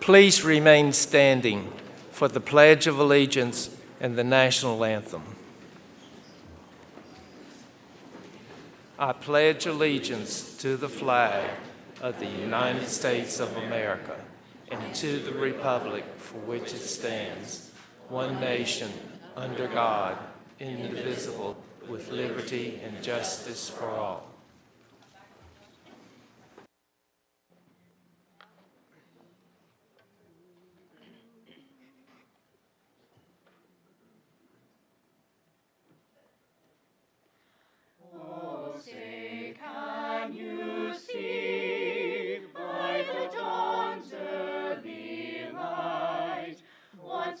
Please remain standing for the Pledge of Allegiance and the National Anthem. I pledge allegiance to the flag of the United States of America and to the republic for which it stands, one nation, under God, indivisible, with liberty and justice for all.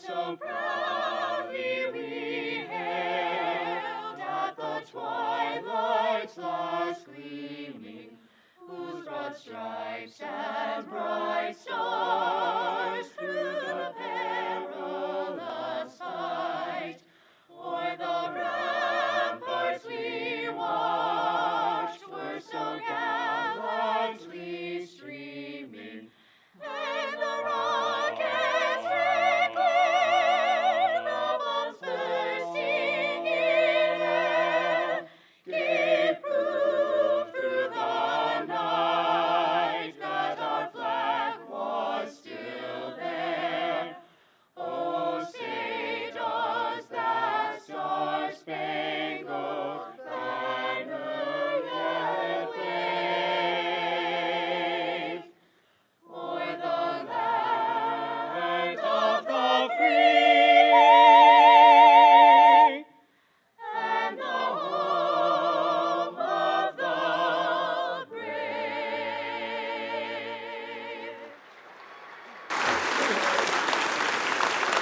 So proudly we hailed at the twilight's last gleaming, whose broad stripes and bright stars through the perilous fight o'er the ramparts we watched were so gallantly streaming, and the rockets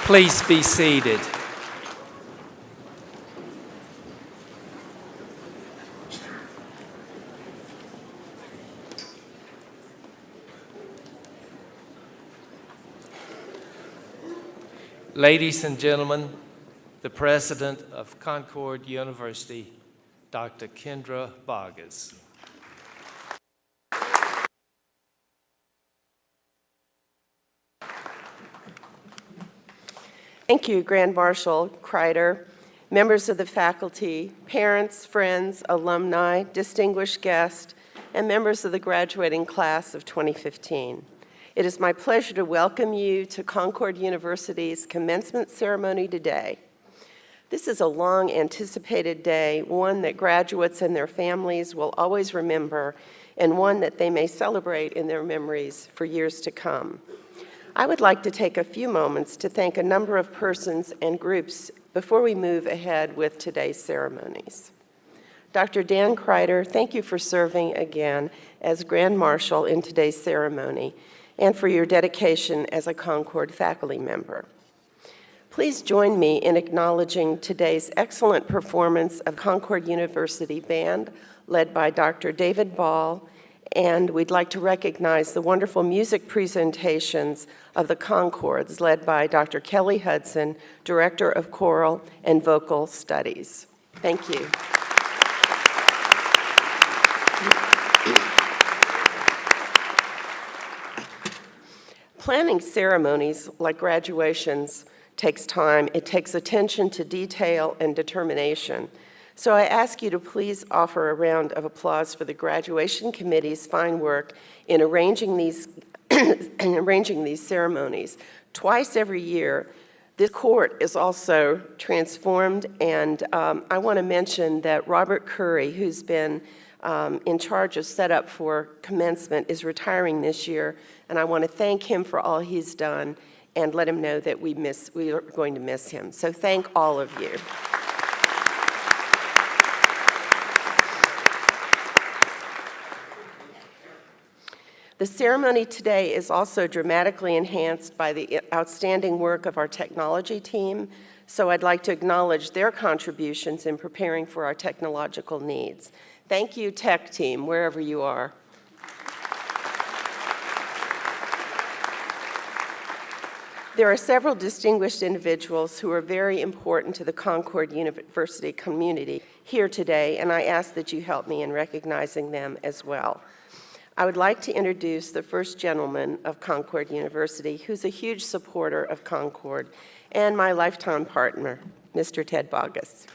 Please be seated. Ladies and gentlemen, the President of Concord University, Dr. Kendra Boggess. Thank you, Grand Marshal Kreider, members of the faculty, parents, friends, alumni, distinguished guests, and members of the graduating class of 2015. It is my pleasure to welcome you to Concord University's commencement ceremony today. This is a long-anticipated day, one that graduates and their families will always remember, and one that they may celebrate in their memories for years to come. I would like to take a few moments to thank a number of persons and groups before we move ahead with today's ceremonies. Dr. Dan Kreider, thank you for serving again as Grand Marshal in today's ceremony and for your dedication as a Concord faculty member. Please join me in acknowledging today's excellent performance of Concord University Band, led by Dr. David Ball, and we'd like to recognize the wonderful music presentations of the Concords, led by Dr. Kelly Hudson, Director of Choral and Vocal Studies. Thank you. Planning ceremonies like graduations takes time. It takes attention to detail and determination. So I ask you to please offer a round of applause for the graduation committee's fine work in arranging these ceremonies. Twice every year, this court is also transformed, and I want to mention that Robert Curry, who's been in charge of setup for commencement, is retiring this year, and I want to thank him for all he's done and let him know that we are going to miss him. So thank all of you. The ceremony today is also dramatically enhanced by the outstanding work of our technology team, so I'd like to acknowledge their contributions in preparing for our technological needs. Thank you, tech team, wherever you are. There are several distinguished individuals who are very important to the Concord University community here today, and I ask that you help me in recognizing them as well. I would like to introduce the first gentleman of Concord University, who's a huge supporter of Concord, and my lifetime partner, Mr. Ted Bogus.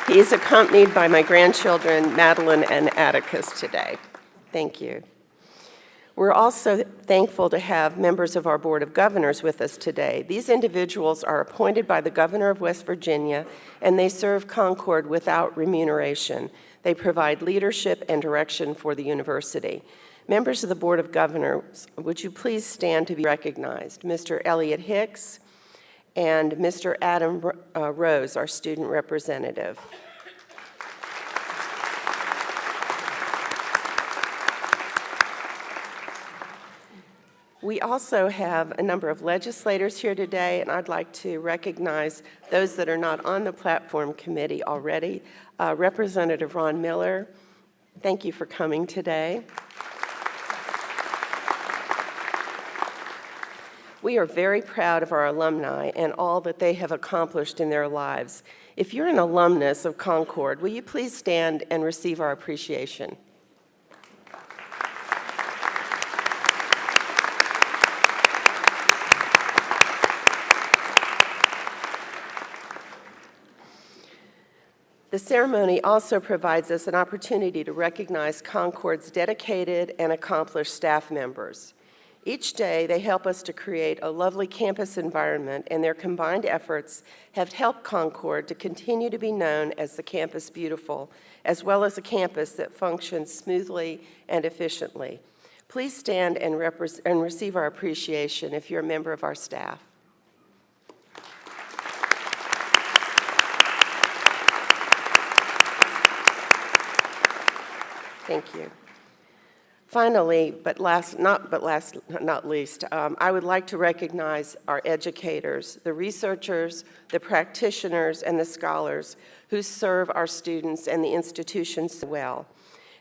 He is accompanied by my grandchildren, Madeline and Atticus, today. Thank you. We're also thankful to have members of our Board of Governors with us today. These individuals are appointed by the Governor of West Virginia, and they serve Concord without remuneration. They provide leadership and direction for the university. Members of the Board of Governors, would you please stand to be recognized? Mr. Elliot Hicks and Mr. Adam Rose, our student representative. We also have a number of legislators here today, and I'd like to recognize those that are not on the platform committee already. Representative Ron Miller, thank you for coming today. We are very proud of our alumni and all that they have accomplished in their lives. If you're an alumnus of Concord, will you please stand and receive our appreciation? The ceremony also provides us an opportunity to recognize Concord's dedicated and accomplished staff members. Each day, they help us to create a lovely campus environment, and their combined efforts have helped Concord to continue to be known as the Campus Beautiful, as well as a campus that functions smoothly and efficiently. Please stand and receive our appreciation if you're a member of our staff. Thank you. Finally, not least, I would like to recognize our educators, the researchers, the practitioners, and the scholars who serve our students and the institutions well.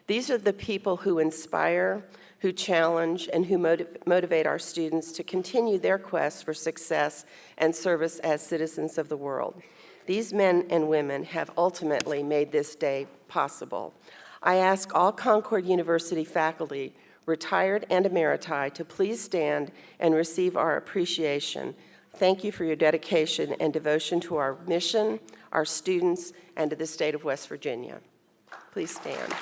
These are the people who inspire, who challenge, and who motivate our students to continue their quest for success and service as citizens of the world. These men and women have ultimately made this day possible. I ask all Concord University faculty, retired and emeriti, to please stand and receive our appreciation. Thank you for your dedication and devotion to our mission, our students, and to the state of West Virginia. Please stand.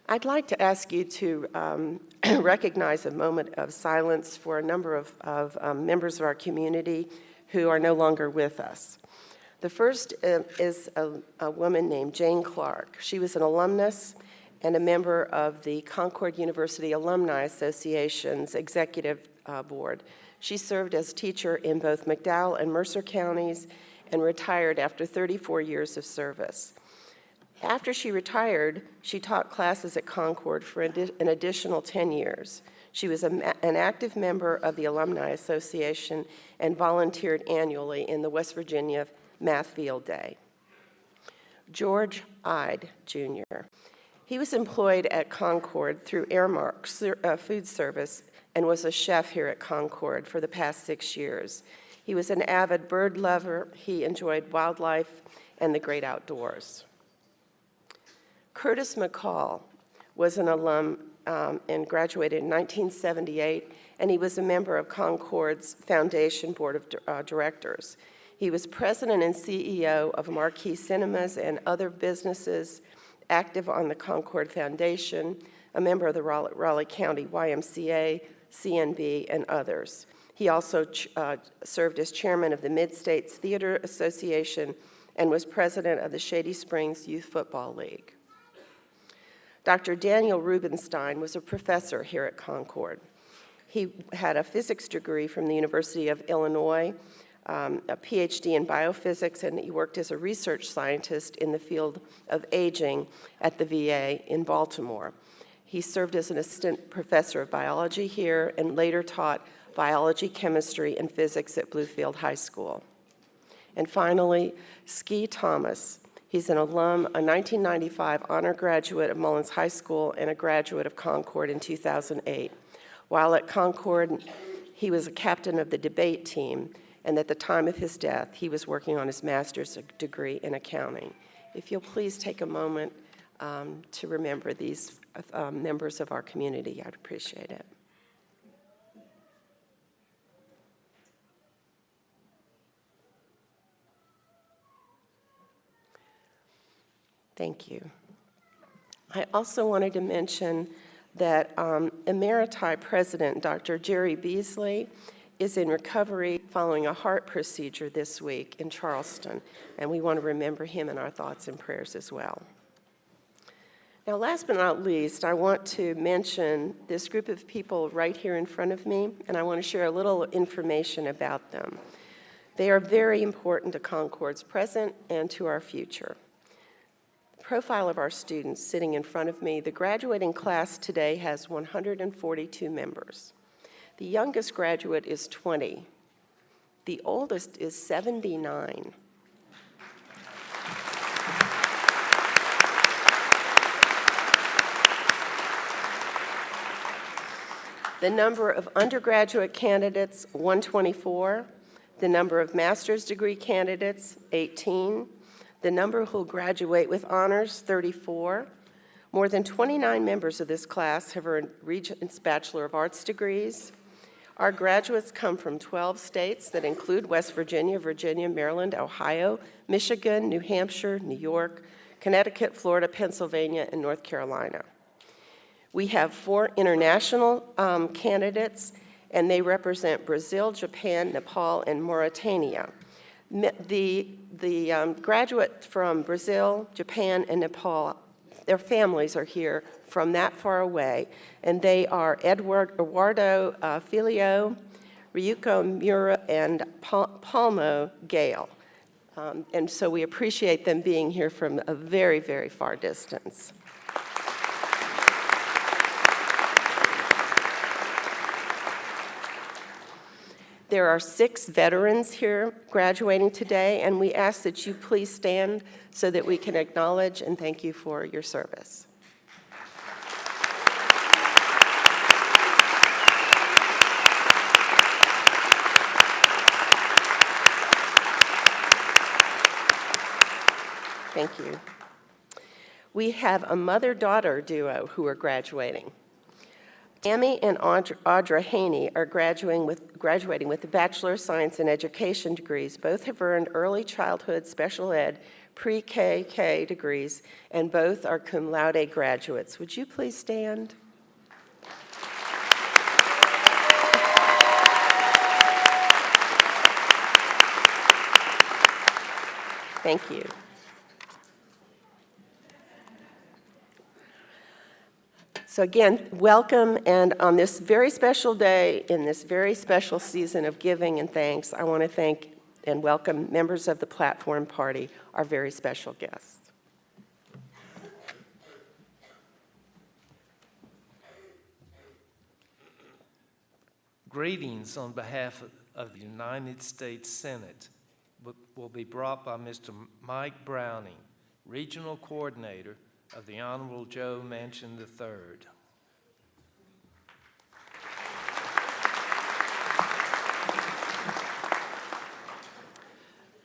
I'd like to ask you to recognize a moment of silence for a number of members of our community who are no longer with us. The first is a woman named Jane Clark. She was an alumnus and a member of the Concord University Alumni Association's executive board. She served as teacher in both McDowell and Mercer counties and retired after 34 years of service. After she retired, she taught classes at Concord for an additional 10 years. She was an active member of the Alumni Association and volunteered annually in the West Virginia Math Field Day. George Ide, Jr. He was employed at Concord through Airmark Food Service and was a chef here at Concord for the past 6 years. He was an avid bird lover. He enjoyed wildlife and the great outdoors. Curtis McCall was an alum and graduated in 1978, and he was a member of Concord's Foundation Board of Directors. He was president and CEO of Marquee Cinemas and other businesses, active on the Concord Foundation, a member of the Raleigh County YMCA, CNB, and others. He also served as chairman of the Mid-States Theater Association and was president of the Shady Springs Youth Football League. Dr. Daniel Rubenstein was a professor here at Concord. He had a physics degree from the University of Illinois, a PhD in biophysics, and he worked as a research scientist in the field of aging at the VA in Baltimore. He served as an assistant professor of biology here and later taught biology, chemistry, and physics at Bluefield High School. And finally, Ski Thomas. He's an alum, a 1995 honor graduate of Mullins High School and a graduate of Concord in 2008. While at Concord, he was a captain of the debate team, and at the time of his death, he was working on his master's degree in accounting. If you'll please take a moment to remember these members of our community, I'd appreciate it. Thank you. I also wanted to mention that Emeriti President Dr. Jerry Beasley is in recovery following a heart procedure this week in Charleston, and we want to remember him in our thoughts and prayers as well. Now, last but not least, I want to mention this group of people right here in front of me, and I want to share a little information about them. They are very important to Concord's present and to our future. Profile of our students sitting in front of me, the graduating class today has 142 members. The youngest graduate is 20. The oldest is 79. The number of undergraduate candidates, 124. The number of master's degree candidates, 18. The number who will graduate with honors, 34. More than 29 members of this class have earned Regents Bachelor of Arts degrees. Our graduates come from 12 states that include West Virginia, Virginia, Maryland, Ohio, Michigan, New Hampshire, New York, Connecticut, Florida, Pennsylvania, and North Carolina. We have 4 international candidates, and they represent Brazil, Japan, Nepal, and Mauritania. The graduate from Brazil, Japan, and Nepal, their families are here from that far away, and they are Eduardo Filio, Ryuko Mura, and Palmo Gale. And so we appreciate them being here from a very, very far distance. There are 6 veterans here graduating today, and we ask that you please stand so that we can acknowledge and thank you for your service. Thank you. We have a mother-daughter duo who are graduating. Tammy and Audra Haney are graduating with the Bachelor of Science in Education degrees. Both have earned early childhood special ed PreK-K degrees, and both are cum laude graduates. Would you please stand? Thank you. So again, welcome, and on this very special day, in this very special season of giving and thanks, I want to thank and welcome members of the Platform Party, our very special guests. Greetings on behalf of the United States Senate will be brought by Mr. Mike Browning, Regional Coordinator of the Honorable Joe Manchin III.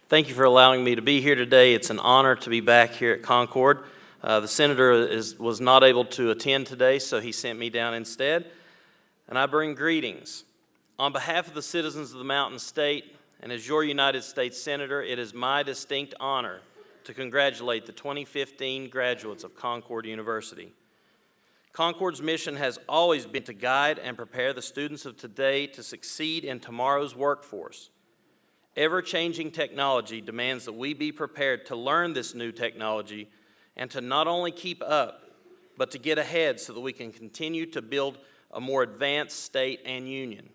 Thank you for allowing me to be here today. It's an honor to be back here at Concord. The senator was not able to attend today, so he sent me down instead. And I bring greetings. On behalf of the citizens of the Mountain State, and as your United States Senator, it is my distinct honor to congratulate the 2015 graduates of Concord University. Concord's mission has always been to guide and prepare the students of today to succeed in tomorrow's workforce. Ever-changing technology demands that we be prepared to learn this new technology and to not only keep up, but to get ahead so that we can continue to build a more advanced state and union.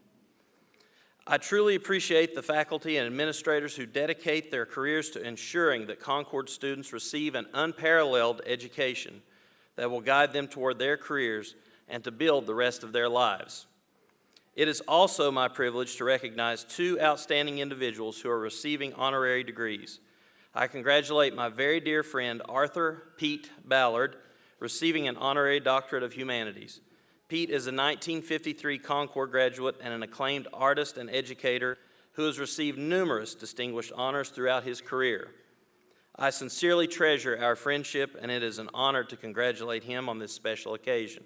I truly appreciate the faculty and administrators who dedicate their careers to ensuring that Concord students receive an unparalleled education that will guide them toward their careers and to build the rest of their lives. It is also my privilege to recognize 2 outstanding individuals who are receiving honorary degrees. I congratulate my very dear friend Arthur Pete Ballard, receiving an Honorary Doctorate of Humanities. Pete is a 1953 Concord graduate and an acclaimed artist and educator who has received numerous distinguished honors throughout his career. I sincerely treasure our friendship, and it is an honor to congratulate him on this special occasion.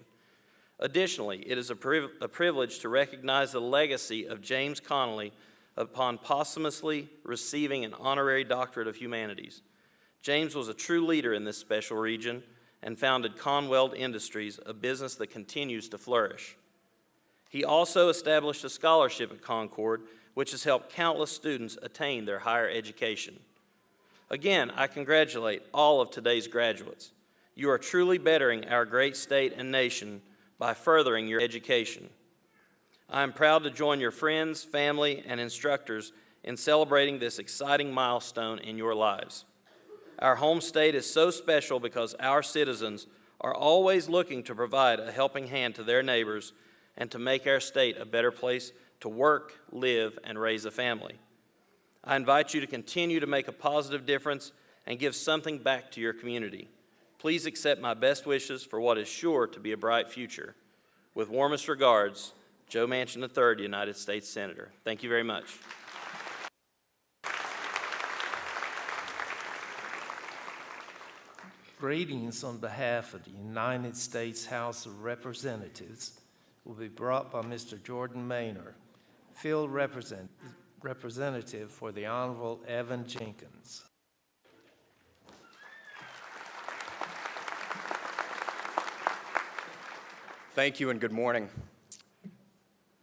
Additionally, it is a privilege to recognize the legacy of James Connolly upon posthumously receiving an Honorary Doctorate of Humanities. James was a true leader in this special region and founded Conweld Industries, a business that continues to flourish. He also established a scholarship at Concord, which has helped countless students attain their higher education. Again, I congratulate all of today's graduates. You are truly bettering our great state and nation by furthering your education. I am proud to join your friends, family, and instructors in celebrating this exciting milestone in your lives. Our home state is so special because our citizens are always looking to provide a helping hand to their neighbors and to make our state a better place to work, live, and raise a family. I invite you to continue to make a positive difference and give something back to your community. Please accept my best wishes for what is sure to be a bright future. With warmest regards, Joe Manchin III, United States Senator. Thank you very much. Greetings on behalf of the United States House of Representatives will be brought by Mr. Jordan Maynor, Field Representative for the Honorable Evan Jenkins. Thank you and good morning.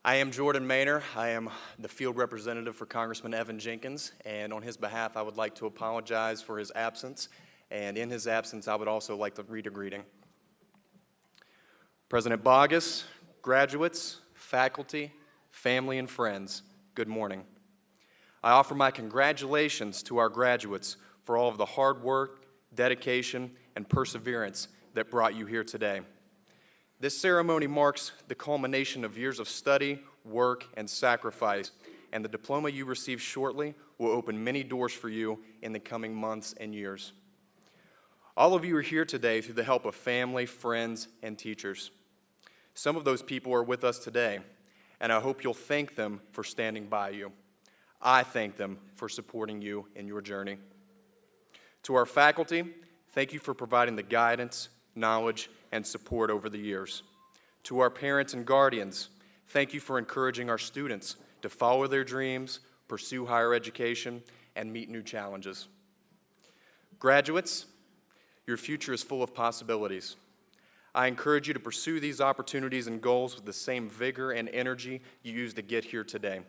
I am Jordan Maynor. I am the field representative for Congressman Evan Jenkins, and on his behalf I would like to apologize for his absence, and in his absence I would also like to read a greeting. President Boggess, graduates, faculty, family, and friends, good morning. I offer my congratulations to our graduates for all of the hard work, dedication, and perseverance that brought you here today. This ceremony marks the culmination of years of study, work, and sacrifice, and the diploma you receive shortly will open many doors for you in the coming months and years. All of you are here today through the help of family, friends, and teachers. Some of those people are with us today, and I hope you'll thank them for standing by you. I thank them for supporting you in your journey. To our faculty, thank you for providing the guidance, knowledge, and support over the years. To our parents and guardians, thank you for encouraging our students to follow their dreams, pursue higher education, and meet new challenges. Graduates, your future is full of possibilities. I encourage you to pursue these opportunities and goals with the same vigor and energy you used to get here today.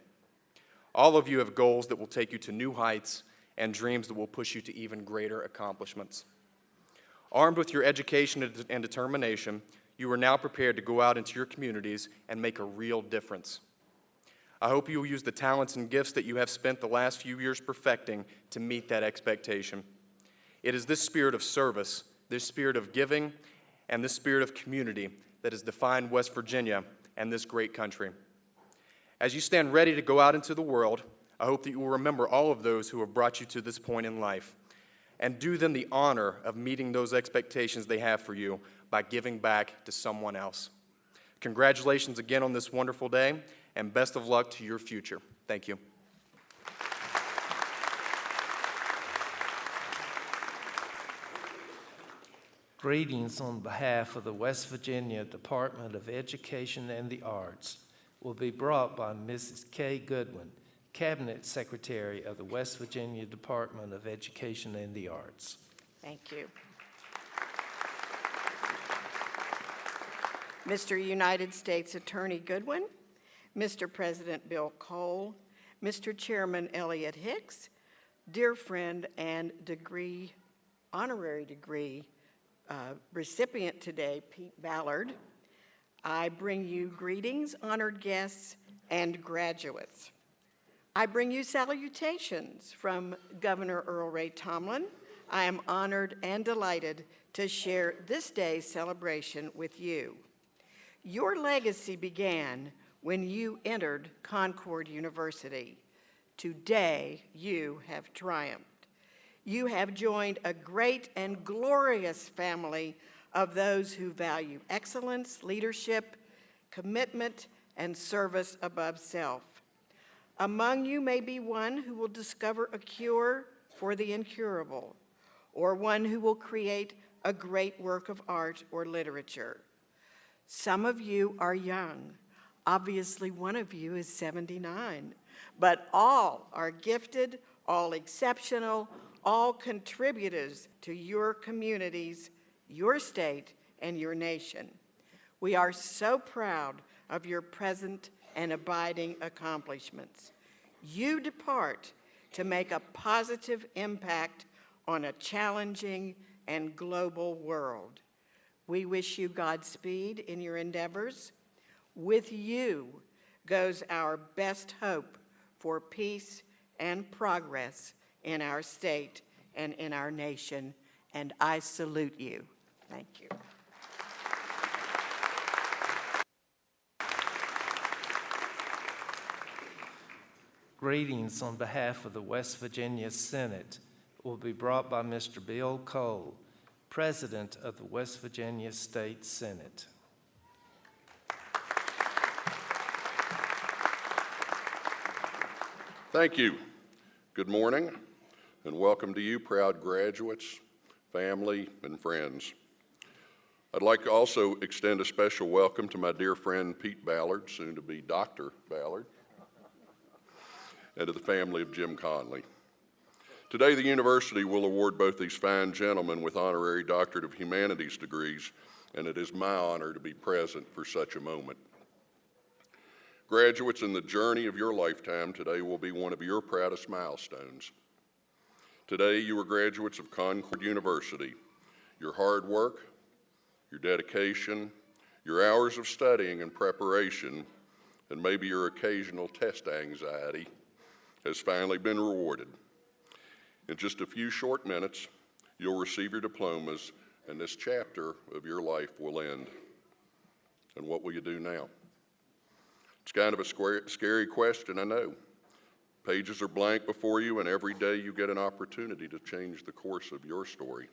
All of you have goals that will take you to new heights and dreams that will push you to even greater accomplishments. Armed with your education and determination, you are now prepared to go out into your communities and make a real difference. I hope you will use the talents and gifts that you have spent the last few years perfecting to meet that expectation. It is this spirit of service, this spirit of giving, and this spirit of community that has defined West Virginia and this great country. As you stand ready to go out into the world, I hope that you will remember all of those who have brought you to this point in life and do them the honor of meeting those expectations they have for you by giving back to someone else. Congratulations again on this wonderful day, and best of luck to your future. Thank you. Greetings on behalf of the West Virginia Department of Education and the Arts will be brought by Mrs. Kay Goodwin, Cabinet Secretary of the West Virginia Department of Education and the Arts. Thank you. Mr. United States Attorney Goodwin, Mr. President Bill Cole, Mr. Chairman Elliott Hicks, dear friend and honorary degree recipient today, Pete Ballard, I bring you greetings, honored guests, and graduates. I bring you salutations from Governor Earl Ray Tomblin. I am honored and delighted to share this day's celebration with you. Your legacy began when you entered Concord University. Today, you have triumphed. You have joined a great and glorious family of those who value excellence, leadership, commitment, and service above self. Among you may be one who will discover a cure for the incurable, or one who will create a great work of art or literature. Some of you are young. Obviously, one of you is 79, but all are gifted, all exceptional, all contributors to your communities, your state, and your nation. We are so proud of your present and abiding accomplishments. You depart to make a positive impact on a challenging and global world. We wish you Godspeed in your endeavors. With you goes our best hope for peace and progress in our state and in our nation, and I salute you. Thank you. Greetings on behalf of the West Virginia Senate will be brought by Mr. Bill Cole, President of the West Virginia State Senate. Thank you. Good morning, and welcome to you, proud graduates, family, and friends. I'd like to also extend a special welcome to my dear friend Pete Ballard, soon to be Dr. Ballard, and to the family of Jim Connolly. Today, the university will award both these fine gentlemen with honorary Doctorate of Humanities degrees, and it is my honor to be present for such a moment. Graduates, in the journey of your lifetime, today will be one of your proudest milestones. Today, you are graduates of Concord University. Your hard work, your dedication, your hours of studying and preparation, and maybe your occasional test anxiety has finally been rewarded. In just a few short minutes, you'll receive your diplomas, and this chapter of your life will end. And what will you do now? It's kind of a scary question, I know. Pages are blank before you, and every day you get an opportunity to change the course of your story.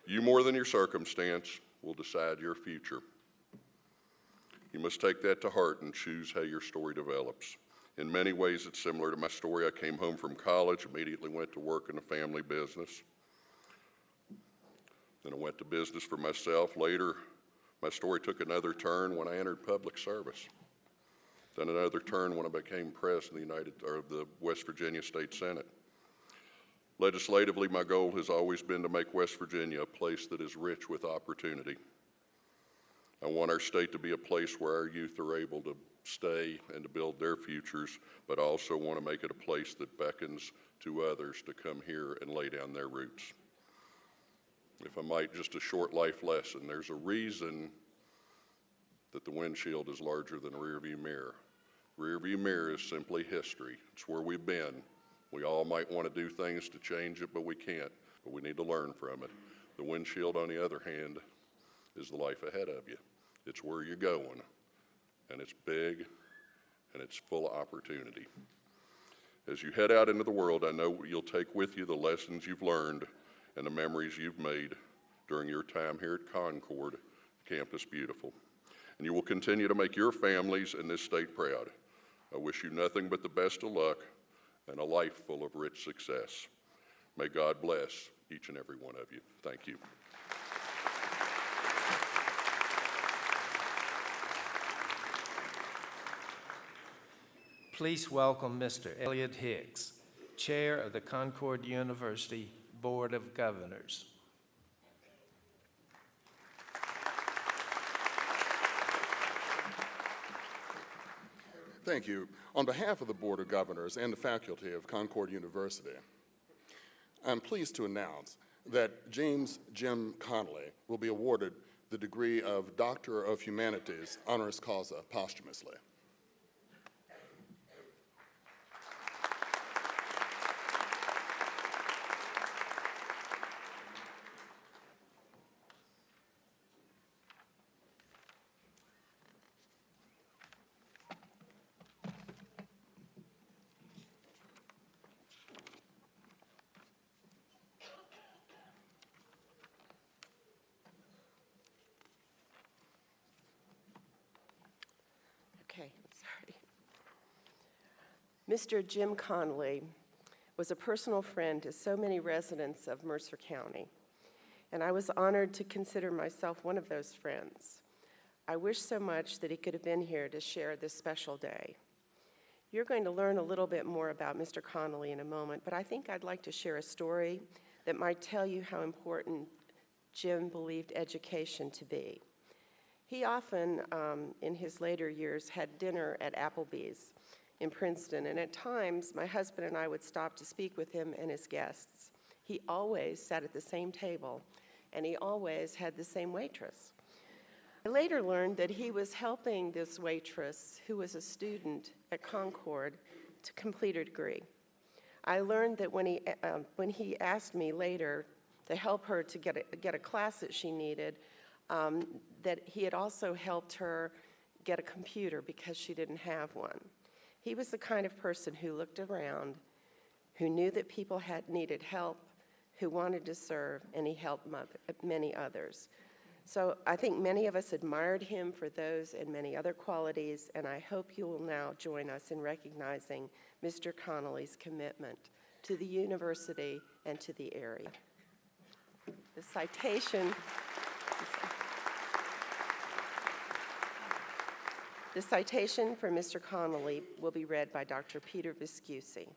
You, more than your circumstance, will decide your future. You must take that to heart and choose how your story develops. In many ways, it's similar to my story. I came home from college, immediately went to work in a family business. Then I went to business for myself. Later, my story took another turn when I entered public service. Then another turn when I became president of the West Virginia State Senate. Legislatively, my goal has always been to make West Virginia a place that is rich with opportunity. I want our state to be a place where our youth are able to stay and to build their futures, but I also want to make it a place that beckons to others to come here and lay down their roots. If I might, just a short life lesson. There's a reason that the windshield is larger than a rearview mirror. Rearview mirror is simply history. It's where we've been. We all might want to do things to change it, but we can't. But we need to learn from it. The windshield, on the other hand, is the life ahead of you. It's where you're going. And it's big, and it's full of opportunity. As you head out into the world, I know you'll take with you the lessons you've learned and the memories you've made during your time here at Concord, Campus Beautiful. And you will continue to make your families and this state proud. I wish you nothing but the best of luck and a life full of rich success. May God bless each and every one of you. Thank you. Please welcome Mr. Elliott Hicks, Chair of the Concord University Board of Governors. Thank you. On behalf of the Board of Governors and the faculty of Concord University, I'm pleased to announce that James Jim Connolly will be awarded the degree of Doctor of Humanities honoris causa posthumously. Sorry. Mr. Jim Connolly was a personal friend to so many residents of Mercer County, and I was honored to consider myself one of those friends. I wish so much that he could have been here to share this special day. You're going to learn a little bit more about Mr. Connolly in a moment, but I think I'd like to share a story that might tell you how important Jim believed education to be. He often, in his later years, had dinner at Applebee's in Princeton, and at times, my husband and I would stop to speak with him and his guests. He always sat at the same table, and he always had the same waitress. I later learned that he was helping this waitress, who was a student at Concord, to complete her degree. I learned that when he asked me later to help her to get a class that she needed, that he had also helped her get a computer because she didn't have one. He was the kind of person who looked around, who knew that people needed help, who wanted to serve, and he helped many others. So I think many of us admired him for those and many other qualities, and I hope you will now join us in recognizing Mr. Connolly's commitment to the university and to the area. The citation for Mr. Connolly will be read by Dr. Peter Viscusi.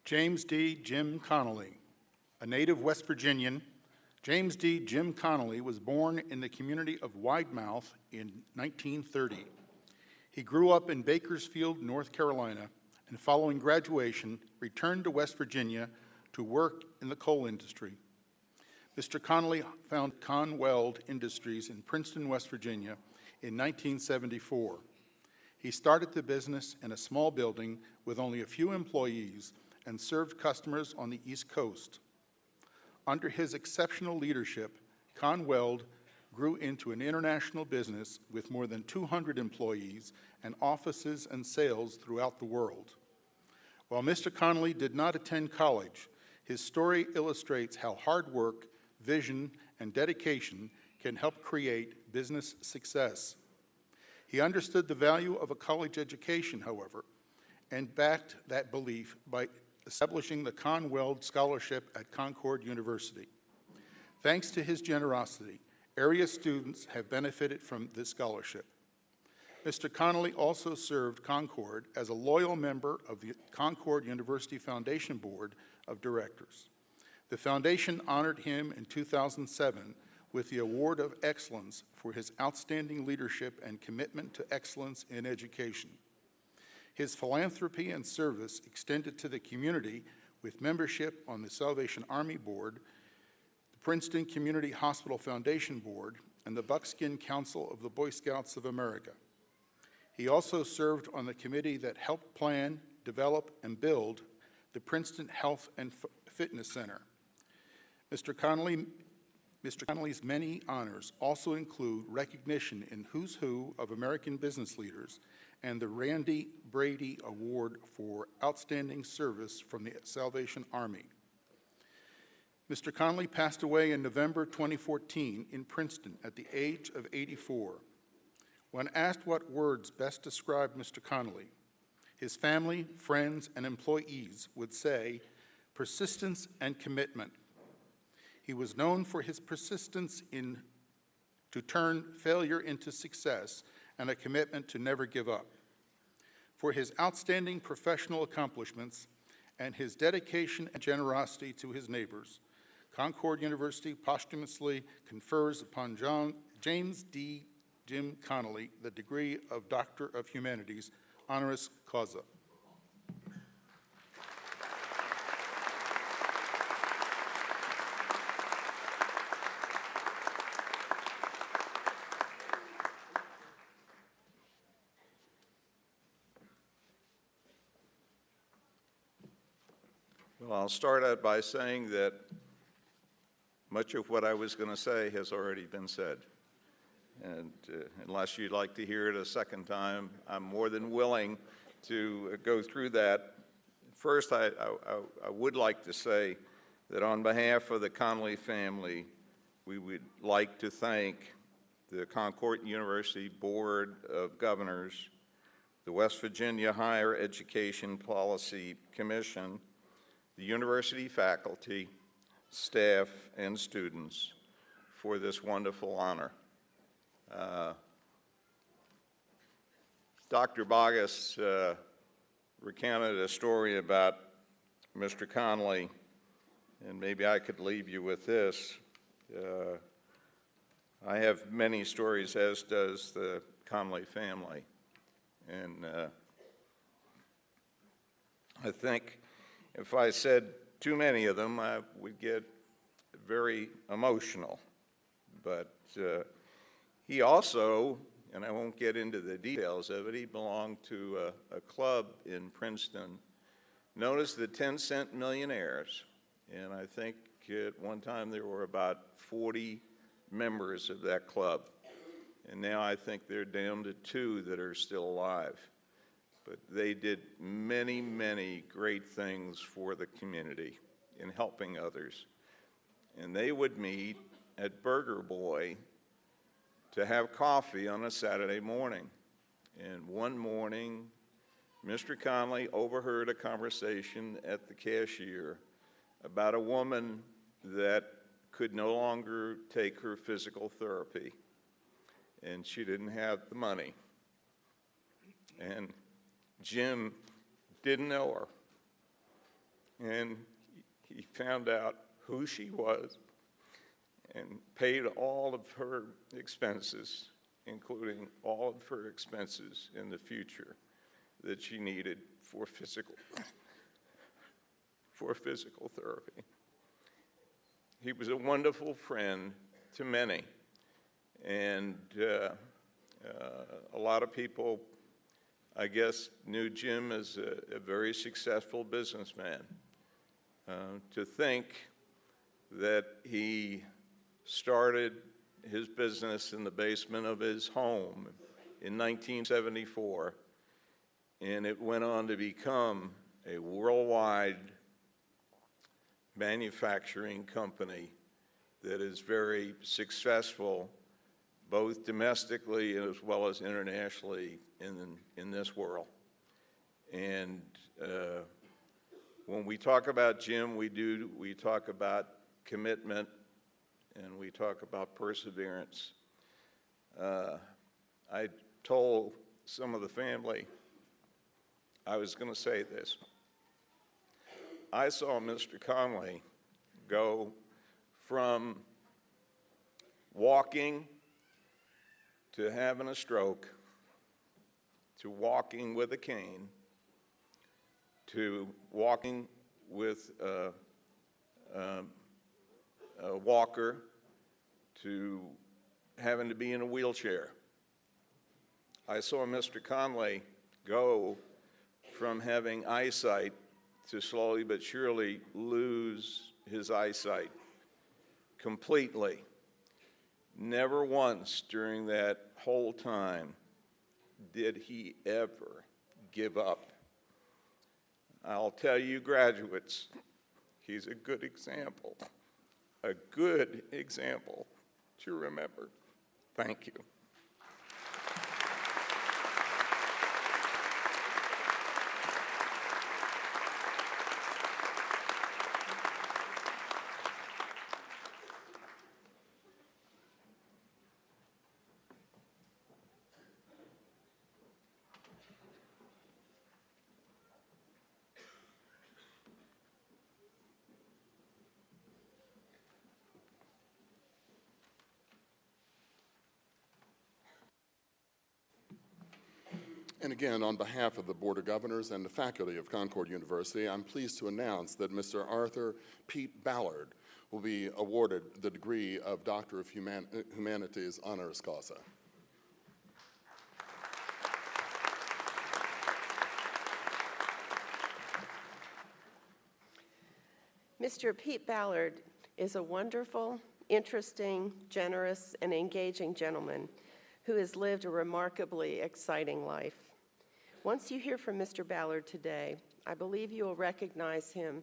James D. Jim Connolly. A native West Virginian, James D. Jim Connolly was born in the community of Widemouth in 1930. He grew up in Bakersfield, North Carolina, and following graduation, returned to West Virginia to work in the coal industry. Mr. Connolly founded Conweld Industries in Princeton, West Virginia in 1974. He started the business in a small building with only a few employees and served customers on the East Coast. Under his exceptional leadership, Conweld grew into an international business with more than 200 employees and offices and sales throughout the world. While Mr. Connolly did not attend college, his story illustrates how hard work, vision, and dedication can help create business success. He understood the value of a college education, however, and backed that belief by establishing the Conweld Scholarship at Concord University. Thanks to his generosity, area students have benefited from this scholarship. Mr. Connolly also served Concord as a loyal member of the Concord University Foundation Board of Directors. The foundation honored him in 2007 with the Award of Excellence for his outstanding leadership and commitment to excellence in education. His philanthropy and service extended to the community with membership on the Salvation Army Board, the Princeton Community Hospital Foundation Board, and the Buckskin Council of the Boy Scouts of America. He also served on the committee that helped plan, develop, and build the Princeton Health and Fitness Center. Mr. Connolly's many honors also include recognition in Who's Who of American business leaders and the Randy Brady Award for Outstanding Service from the Salvation Army. Mr. Connolly passed away in November 2014 in Princeton at the age of 84. When asked what words best describe Mr. Connolly, his family, friends, and employees would say persistence and commitment. He was known for his persistence to turn failure into success and a commitment to never give up. For his outstanding professional accomplishments and his dedication and generosity to his neighbors, Concord University posthumously confers upon James D. Jim Connolly the degree of Doctor of Humanities, honoris causa. Well, I'll start out by saying that much of what I was going to say has already been said. And unless you'd like to hear it a second time, I'm more than willing to go through that. First, I would like to say that on behalf of the Connolly family, we would like to thank the Concord University Board of Governors, the West Virginia Higher Education Policy Commission, the university faculty, staff, and students for this wonderful honor. Dr. Boggess recounted a story about Mr. Connolly, and maybe I could leave you with this. I have many stories, as does the Connolly family, and I think if I said too many of them, I would get very emotional. But he also, and I won't get into the details of it, he belonged to a club in Princeton known as the 10-cent millionaires. And I think at one time there were about 40 members of that club. And now I think they're down to 2 that are still alive. But they did many, many great things for the community in helping others. And they would meet at Burger Boy to have coffee on a Saturday morning. And one morning, Mr. Connolly overheard a conversation at the cashier about a woman that could no longer take her physical therapy, and she didn't have the money. And Jim didn't know her, and he found out who she was and paid all of her expenses, including all of her expenses in the future that she needed for physical therapy. He was a wonderful friend to many, and a lot of people, I guess, knew Jim as a very successful businessman. To think that he started his business in the basement of his home in 1974, and it went on to become a worldwide manufacturing company that is very successful both domestically as well as internationally in this world. And when we talk about Jim, we talk about commitment and we talk about perseverance. I told some of the family I was going to say this. I saw Mr. Connolly go from walking to having a stroke to walking with a cane to walking with a walker to having to be in a wheelchair. I saw Mr. Connolly go from having eyesight to slowly but surely lose his eyesight completely. Never once during that whole time did he ever give up. I'll tell you, graduates, he's a good example to remember. Thank you. And again, on behalf of the Board of Governors and the faculty of Concord University, I'm pleased to announce that Mr. Arthur Pete Ballard will be awarded the degree of Doctor of Humanities honoris causa. Mr. Pete Ballard is a wonderful, interesting, generous, and engaging gentleman who has lived a remarkably exciting life. Once you hear from Mr. Ballard today, I believe you will recognize him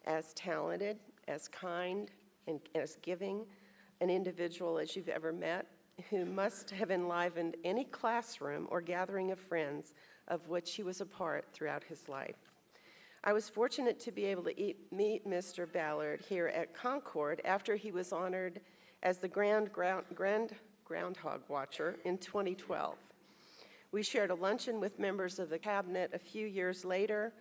as talented, as kind, and as giving an individual as you've ever met, who must have enlivened any classroom or gathering of friends of which he was a part throughout his life. I was fortunate to be able to meet Mr. Ballard here at Concord after he was honored as the Grand Groundhog Watcher in 2012. We shared a luncheon with members of the cabinet a few years later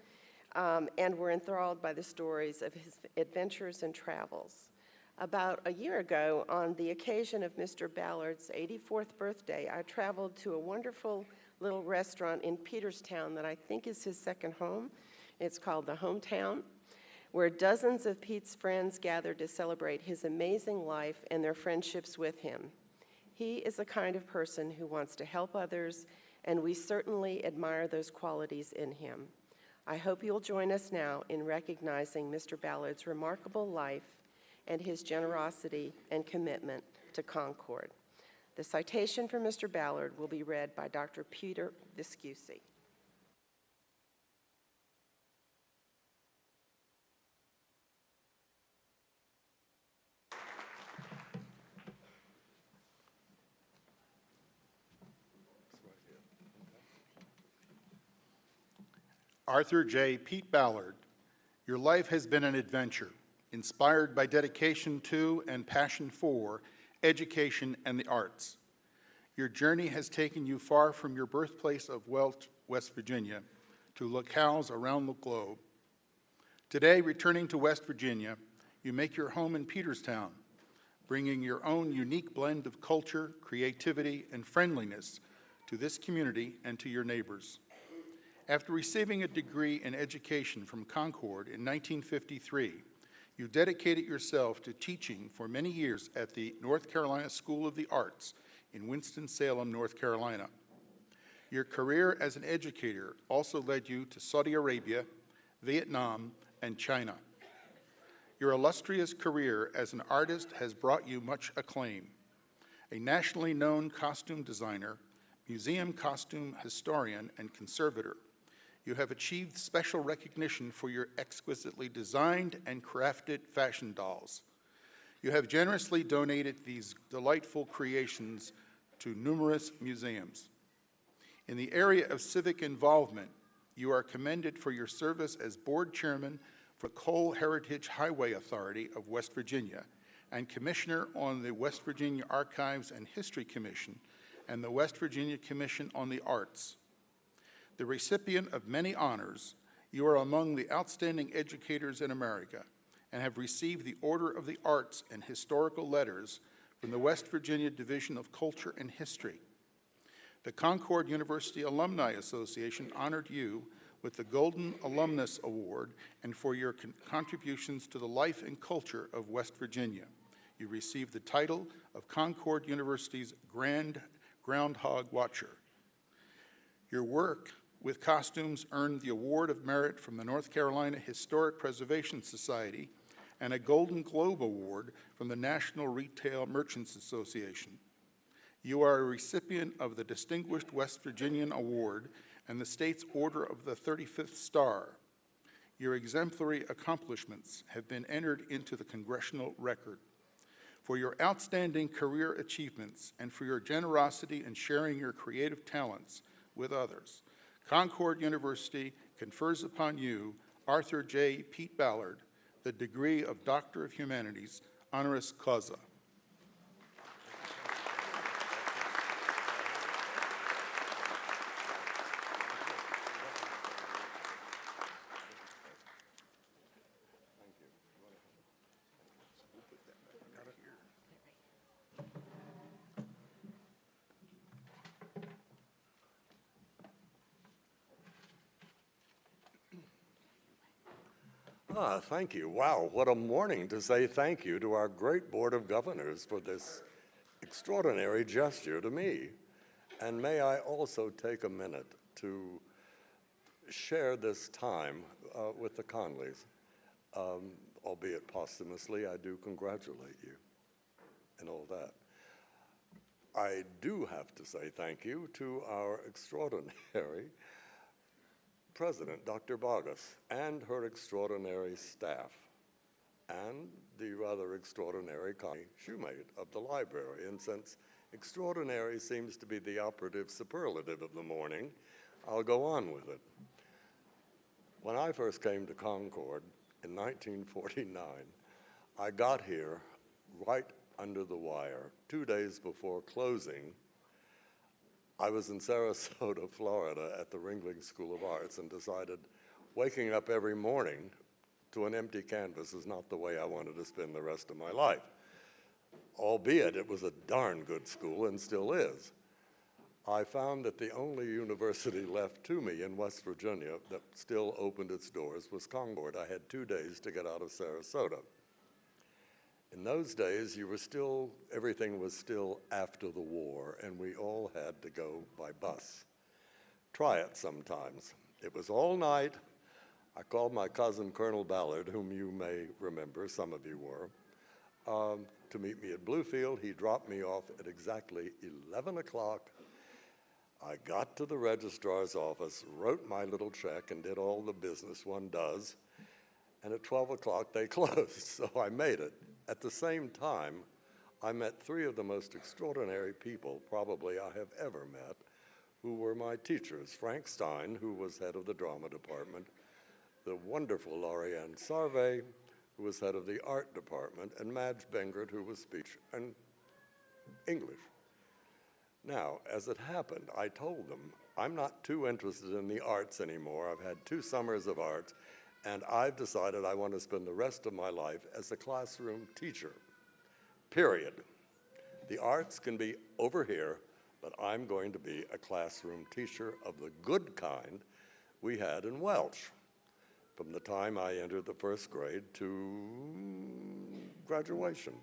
and were enthralled by the stories of his adventures and travels. About a year ago, on the occasion of Mr. Ballard's 84th birthday, I traveled to a wonderful little restaurant in Peterstown that I think is his second home. It's called The Hometown, where dozens of Pete's friends gathered to celebrate his amazing life and their friendships with him. He is the kind of person who wants to help others, and we certainly admire those qualities in him. I hope you'll join us now in recognizing Mr. Ballard's remarkable life and his generosity and commitment to Concord. The citation for Mr. Ballard will be read by Dr. Peter Viscusi. Arthur J. Pete Ballard, your life has been an adventure, inspired by dedication to and passion for education and the arts. Your journey has taken you far from your birthplace of Welch, West Virginia, to locales around the globe. Today, returning to West Virginia, you make your home in Peterstown, bringing your own unique blend of culture, creativity, and friendliness to this community and to your neighbors. After receiving a degree in education from Concord in 1953, you dedicated yourself to teaching for many years at the North Carolina School of the Arts in Winston-Salem, North Carolina. Your career as an educator also led you to Saudi Arabia, Vietnam, and China. Your illustrious career as an artist has brought you much acclaim. A nationally known costume designer, museum costume historian, and conservator, you have achieved special recognition for your exquisitely designed and crafted fashion dolls. You have generously donated these delightful creations to numerous museums. In the area of civic involvement, you are commended for your service as board chairman for Coal Heritage Highway Authority of West Virginia and commissioner on the West Virginia Archives and History Commission and the West Virginia Commission on the Arts. The recipient of many honors, you are among the outstanding educators in America and have received the Order of the Arts and Historical Letters from the West Virginia Division of Culture and History. The Concord University Alumni Association honored you with the Golden Alumnus Award and for your contributions to the life and culture of West Virginia. You received the title of Concord University's Grand Groundhog Watcher. Your work with costumes earned the Award of Merit from the North Carolina Historic Preservation Society and a Golden Globe Award from the National Retail Merchants Association. You are a recipient of the Distinguished West Virginian Award and the state's Order of the 35th Star. Your exemplary accomplishments have been entered into the congressional record. For your outstanding career achievements and for your generosity in sharing your creative talents with others, Concord University confers upon you, Arthur J. Pete Ballard, the degree of Doctor of Humanities, honoris causa. Thank you. Wow, what a morning to say thank you to our great Board of Governors for this extraordinary gesture to me. And may I also take a minute to share this time with the Connollys. Albeit posthumously, I do congratulate you and all that. I do have to say thank you to our extraordinary President, Dr. Vargas, and her extraordinary staff, and the rather extraordinary Connie Shoemate of the library. And since extraordinary seems to be the operative superlative of the morning, I'll go on with it. When I first came to Concord in 1949, I got here right under the wire. 2 days before closing, I was in Sarasota, Florida at the Ringling School of Arts and decided waking up every morning to an empty canvas is not the way I wanted to spend the rest of my life. Albeit it was a darn good school and still is. I found that the only university left to me in West Virginia that still opened its doors was Concord. I had 2 days to get out of Sarasota. In those days, everything was still after the war, and we all had to go by bus. Try it sometimes. It was all night. I called my cousin, Colonel Ballard, whom you may remember, some of you were, to meet me at Bluefield. He dropped me off at exactly 11 o'clock. I got to the registrar's office, wrote my little check, and did all the business one does. And at 12 o'clock, they closed, so I made it. At the same time, I met three of the most extraordinary people probably I have ever met, who were my teachers. Frank Stein, who was head of the drama department, the wonderful Lauriane Sarve, who was head of the art department, and Madge Bengert, who was speech and English. Now, as it happened, I told them, I'm not too interested in the arts anymore. I've had 2 summers of arts, and I've decided I want to spend the rest of my life as a classroom teacher, period. The arts can be over here, but I'm going to be a classroom teacher of the good kind we had in Welsh, from the time I entered the 1st grade to graduation.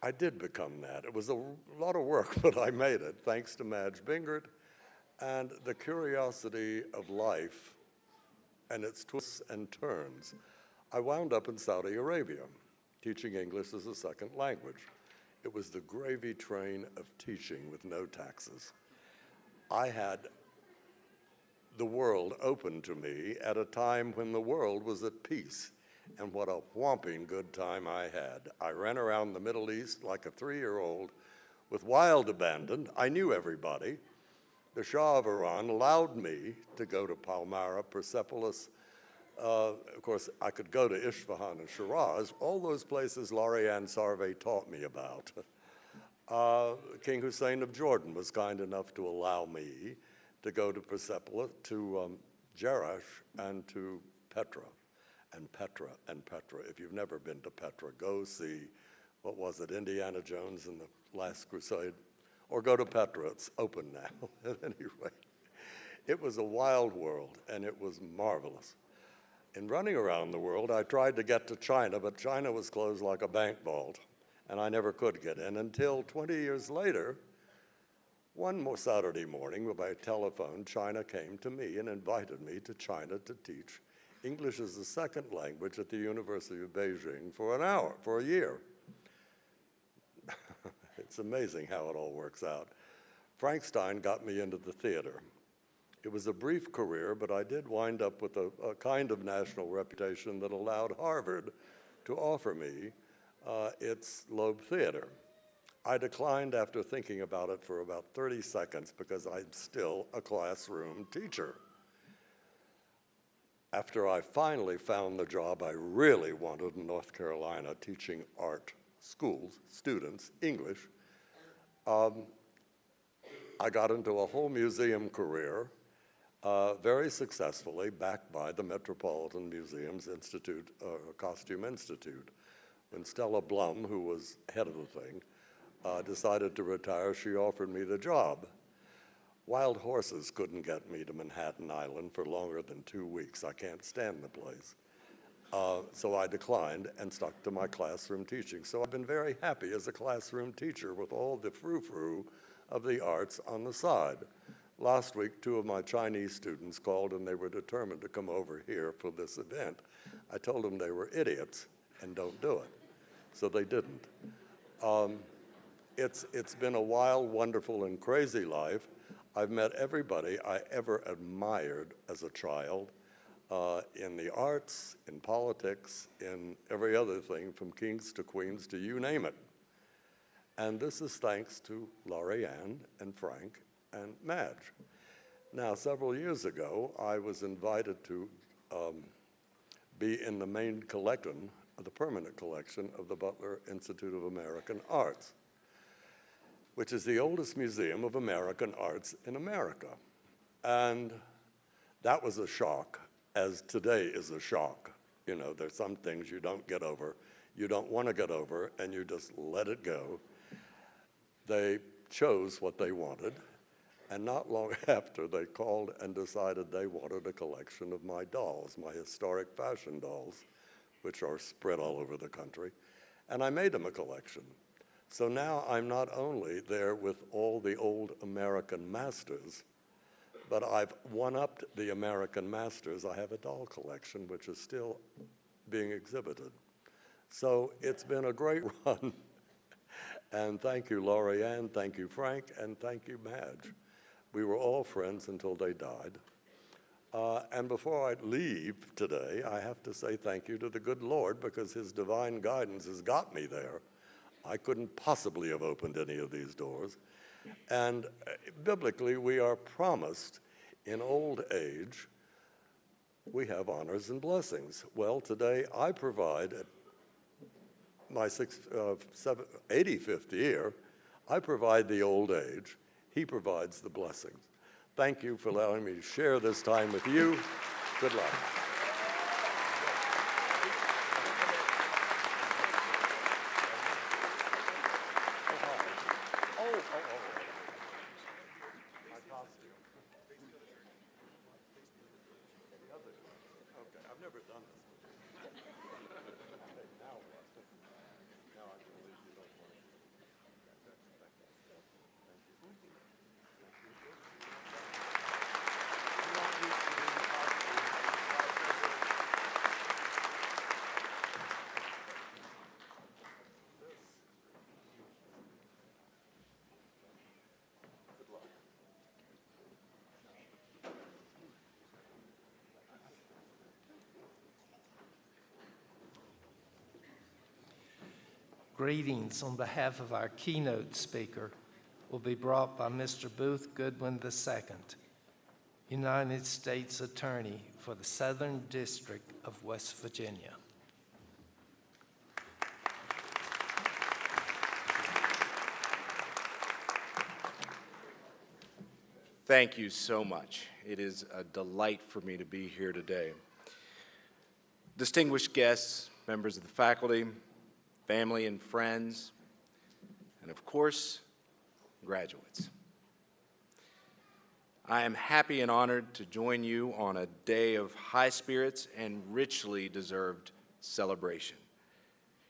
I did become that. It was a lot of work, but I made it, thanks to Madge Bingert and the curiosity of life and its twists and turns. I wound up in Saudi Arabia, teaching English as a second language. It was the gravy train of teaching with no taxes. I had the world open to me at a time when the world was at peace, and what a whomping good time I had. I ran around the Middle East like a 3-year-old with wild abandon. I knew everybody. The Shah of Iran allowed me to go to Palmyra, Persepolis. Of course, I could go to Isfahan and Shiraz. All those places Lauriane Sarve taught me about. King Hussein of Jordan was kind enough to allow me to go to Persepolis, to Jerash, and to Petra. And Petra, and Petra. If you've never been to Petra, go see, what was it, Indiana Jones and the Last Crusade? Or go to Petra, it's open now. At any rate, it was a wild world, and it was marvelous. In running around the world, I tried to get to China, but China was closed like a bank vault, and I never could get in until 20 years later, one more Saturday morning by telephone, China came to me and invited me to China to teach English as a second language at the University of Beijing for a year. It's amazing how it all works out. Frank Stein got me into the theater. It was a brief career, but I did wind up with a kind of national reputation that allowed Harvard to offer me its Loeb Theater. I declined after thinking about it for about 30 seconds because I'm still a classroom teacher. After I finally found the job I really wanted in North Carolina, teaching art schools, students, English, I got into a whole museum career, very successfully, backed by the Metropolitan Museum's Institute, Costume Institute. When Stella Blum, who was head of the thing, decided to retire, she offered me the job. Wild horses couldn't get me to Manhattan Island for longer than 2 weeks. I can't stand the place. So I declined and stuck to my classroom teaching. So I've been very happy as a classroom teacher with all the frou-frou of the arts on the side. Last week, 2 of my Chinese students called and they were determined to come over here for this event. I told them they were idiots and don't do it. So they didn't. It's been a wild, wonderful, and crazy life. I've met everybody I ever admired as a child in the arts, in politics, in every other thing, from kings to queens to you name it. And this is thanks to Laurie Ann and Frank and Madge. Now, several years ago, I was invited to be in the main collection, the permanent collection of the Butler Institute of American Arts, which is the oldest museum of American arts in America. And that was a shock, as today is a shock. You know, there's some things you don't get over, you don't want to get over, and you just let it go. They chose what they wanted, and not long after, they called and decided they wanted a collection of my dolls, my historic fashion dolls, which are spread all over the country, and I made them a collection. So now I'm not only there with all the old American masters, but I've one-upped the American masters. I have a doll collection, which is still being exhibited. So it's been a great run. And thank you, Laurie Ann, thank you, Frank, and thank you, Madge. We were all friends until they died. And before I leave today, I have to say thank you to the good Lord, because his divine guidance has got me there. I couldn't possibly have opened any of these doors. And biblically, we are promised in old age, we have honors and blessings. Well, today I provide, at my 85th year, I provide the old age. He provides the blessings. Thank you for allowing me to share this time with you. Good luck. Greetings on behalf of our keynote speaker will be brought by Mr. Booth Goodwin II, United States Attorney for the Southern District of West Virginia. Thank you so much. It is a delight for me to be here today. Distinguished guests, members of the faculty, family and friends, and of course, graduates. I am happy and honored to join you on a day of high spirits and richly deserved celebration.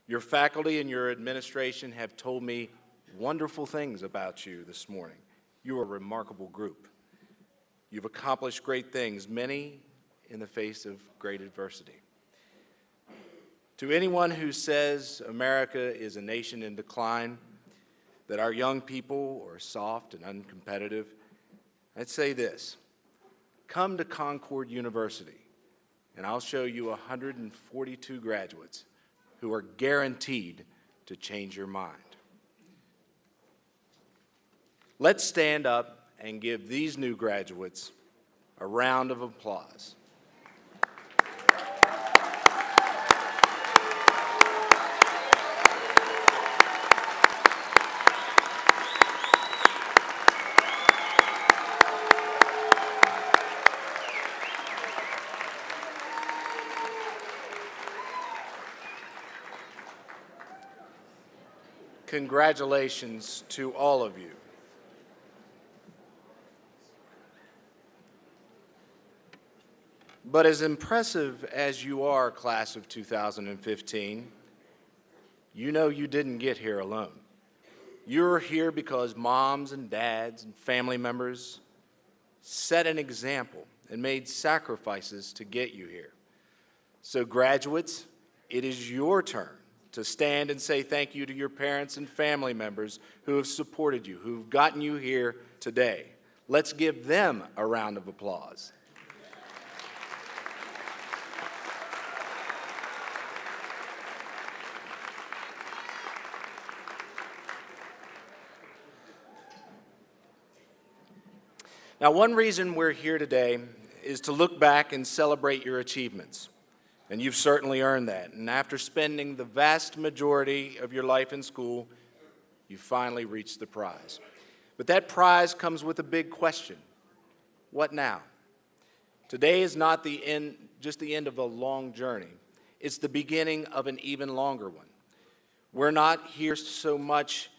Your faculty and your administration have told me wonderful things about you this morning. You are a remarkable group. You've accomplished great things, many in the face of great adversity. To anyone who says America is a nation in decline, that our young people are soft and uncompetitive, I'd say this: come to Concord University, and I'll show you 142 graduates who are guaranteed to change your mind. Let's stand up and give these new graduates a round of applause. Congratulations to all of you. But as impressive as you are, class of 2015, you know you didn't get here alone. You're here because moms and dads and family members set an example and made sacrifices to get you here. So graduates, it is your turn to stand and say thank you to your parents and family members who have supported you, who've gotten you here today. Let's give them a round of applause. Now, one reason we're here today is to look back and celebrate your achievements. And you've certainly earned that. And after spending the vast majority of your life in school, you finally reached the prize. But that prize comes with a big question. What now? Today is not just the end of a long journey. It's the beginning of an even longer one. We're not here so much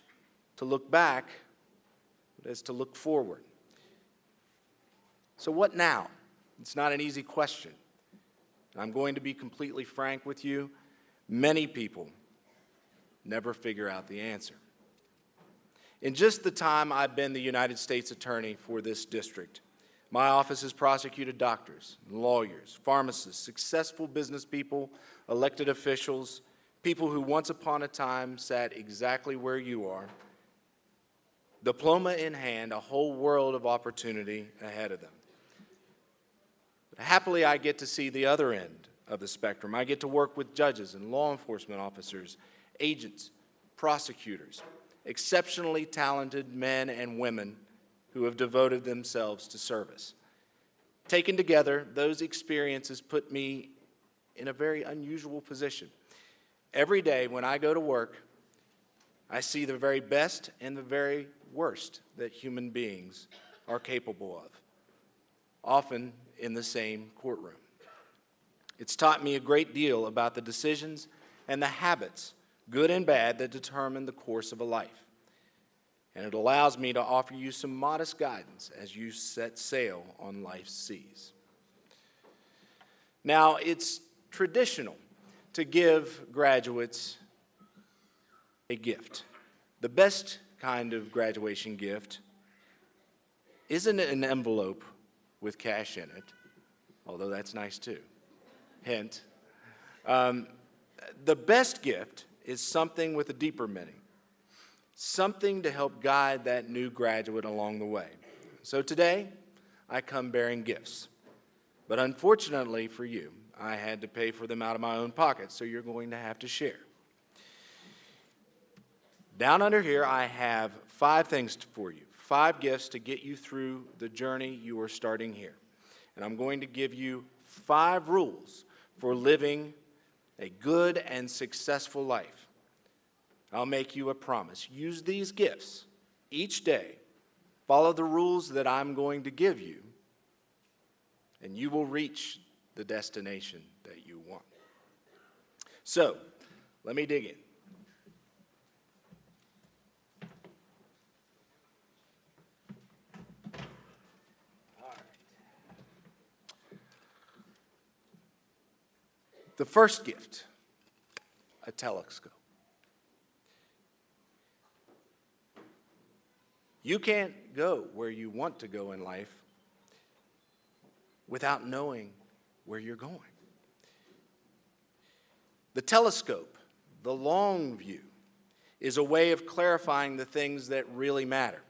to look back, but as to look forward. So what now? It's not an easy question. I'm going to be completely frank with you. Many people never figure out the answer. In just the time I've been the United States Attorney for this district, my office has prosecuted doctors, lawyers, pharmacists, successful business people, elected officials, people who once upon a time sat exactly where you are, diploma in hand, a whole world of opportunity ahead of them. Happily, I get to see the other end of the spectrum. I get to work with judges and law enforcement officers, agents, prosecutors, exceptionally talented men and women who have devoted themselves to service. Taken together, those experiences put me in a very unusual position. Every day when I go to work, I see the very best and the very worst that human beings are capable of, often in the same courtroom. It's taught me a great deal about the decisions and the habits, good and bad, that determine the course of a life. And it allows me to offer you some modest guidance as you set sail on life's seas. Now, it's traditional to give graduates a gift. The best kind of graduation gift isn't an envelope with cash in it, although that's nice too. Hint. The best gift is something with a deeper meaning, something to help guide that new graduate along the way. So today, I come bearing gifts. But unfortunately for you, I had to pay for them out of my own pocket, so you're going to have to share. Down under here, I have 5 things for you. 5 gifts to get you through the journey you are starting here. And I'm going to give you 5 rules for living a good and successful life. I'll make you a promise. Use these gifts each day. Follow the rules that I'm going to give you, and you will reach the destination that you want. So, let me dig in. The first gift, a telescope. You can't go where you want to go in life without knowing where you're going. The telescope, the long view, is a way of clarifying the things that really matter.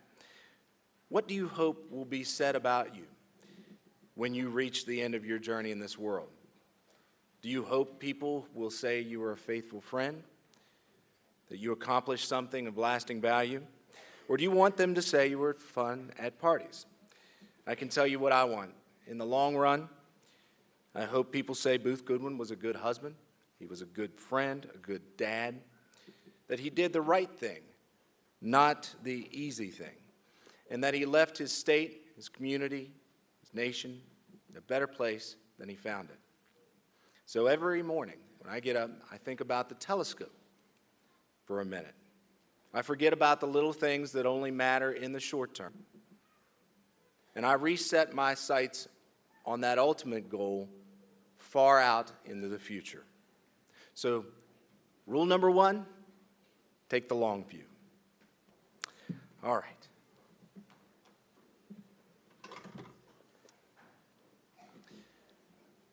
What do you hope will be said about you when you reach the end of your journey in this world? Do you hope people will say you were a faithful friend, that you accomplished something of lasting value? Or do you want them to say you were fun at parties? I can tell you what I want. In the long run, I hope people say Booth Goodwin was a good husband, he was a good friend, a good dad, that he did the right thing, not the easy thing, and that he left his state, his community, his nation in a better place than he found it. So every morning when I get up, I think about the telescope for a minute. I forget about the little things that only matter in the short term. And I reset my sights on that ultimate goal far out into the future. So, rule number 1, take the long view. All right.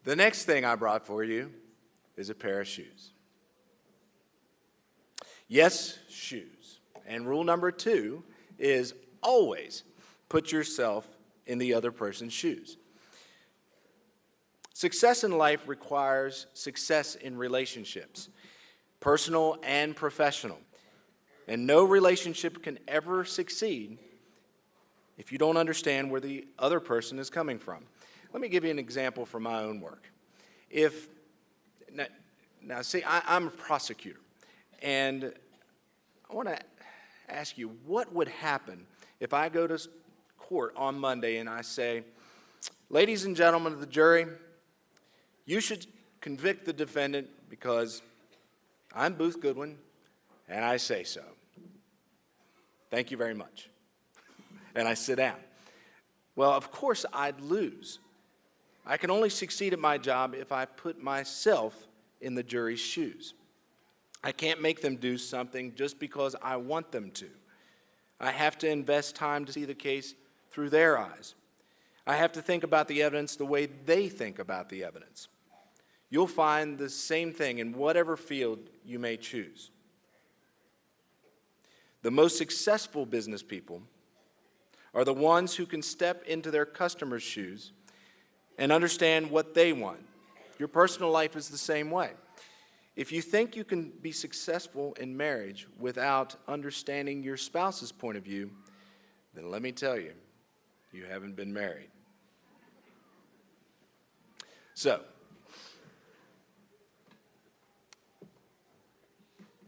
The next thing I brought for you is a pair of shoes. Yes, shoes. And rule number 2 is always put yourself in the other person's shoes. Success in life requires success in relationships, personal and professional. And no relationship can ever succeed if you don't understand where the other person is coming from. Let me give you an example from my own work. Now see, I'm a prosecutor, and I want to ask you, what would happen if I go to court on Monday and I say, ladies and gentlemen of the jury, you should convict the defendant because I'm Booth Goodwin, and I say so. Thank you very much. And I sit down. Well, of course I'd lose. I can only succeed at my job if I put myself in the jury's shoes. I can't make them do something just because I want them to. I have to invest time to see the case through their eyes. I have to think about the evidence the way they think about the evidence. You'll find the same thing in whatever field you may choose. The most successful business people are the ones who can step into their customers' shoes and understand what they want. Your personal life is the same way. If you think you can be successful in marriage without understanding your spouse's point of view, then let me tell you, you haven't been married. So,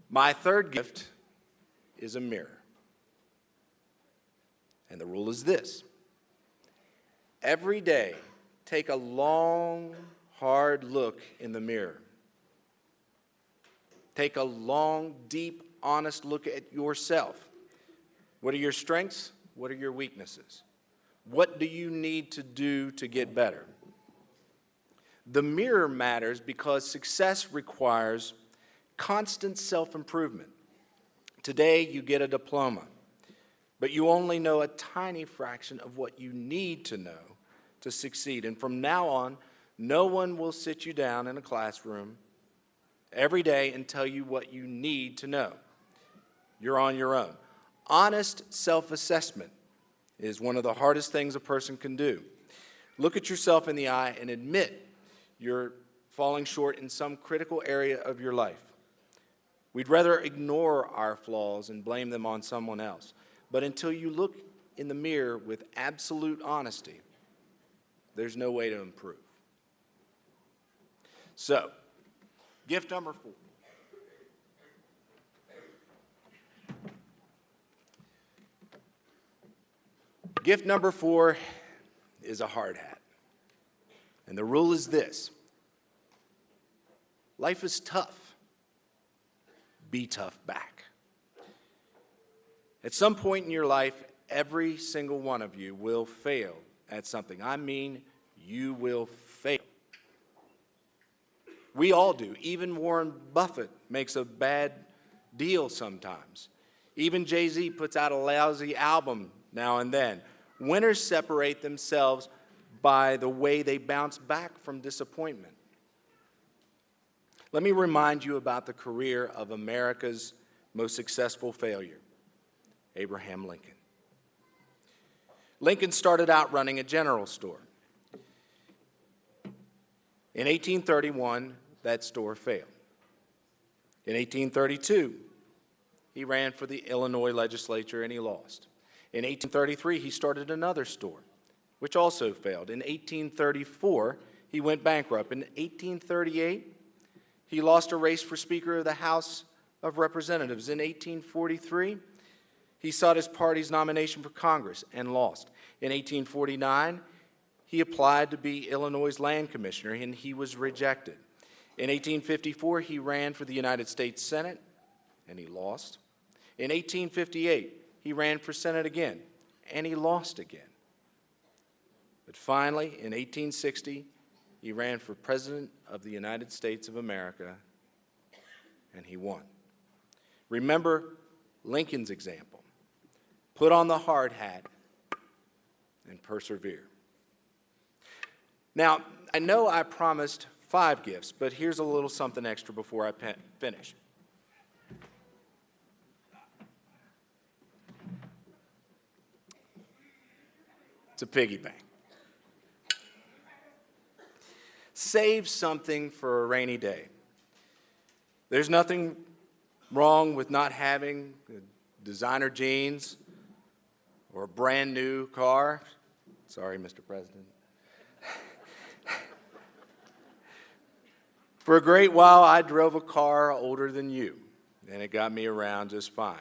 my third gift is a mirror. And the rule is this: every day, take a long, hard look in the mirror. Take a long, deep, honest look at yourself. What are your strengths? What are your weaknesses? What do you need to do to get better? The mirror matters because success requires constant self-improvement. Today, you get a diploma, but you only know a tiny fraction of what you need to know to succeed. And from now on, no one will sit you down in a classroom every day and tell you what you need to know. You're on your own. Honest self-assessment is one of the hardest things a person can do. Look at yourself in the eye and admit you're falling short in some critical area of your life. We'd rather ignore our flaws and blame them on someone else. But until you look in the mirror with absolute honesty, there's no way to improve. So, gift number 4. Gift number 4 is a hard hat. And the rule is this: life is tough. Be tough back. At some point in your life, every single one of you will fail at something. I mean, you will fail. We all do. Even Warren Buffett makes a bad deal sometimes. Even Jessee puts out a lousy album now and then. Winners separate themselves by the way they bounce back from disappointment. Let me remind you about the career of America's most successful failure, Abraham Lincoln. Lincoln started out running a general store. In 1831, that store failed. In 1832, he ran for the Illinois legislature and he lost. In 1833, he started another store, which also failed. In 1834, he went bankrupt. In 1838, he lost a race for Speaker of the House of Representatives. In 1843, he sought his party's nomination for Congress and lost. In 1849, he applied to be Illinois' land commissioner, and he was rejected. In 1854, he ran for the United States Senate, and he lost. In 1858, he ran for Senate again, and he lost again. But finally, in 1860, he ran for President of the United States of America, and he won. Remember Lincoln's example. Put on the hard hat and persevere. Now, I know I promised 5 gifts, but here's a little something extra before I finish. to piggy bank. Save something for a rainy day. There's nothing wrong with not having designer jeans or a brand new car. Sorry, Mr. President. For a great while, I drove a car older than you, and it got me around just fine.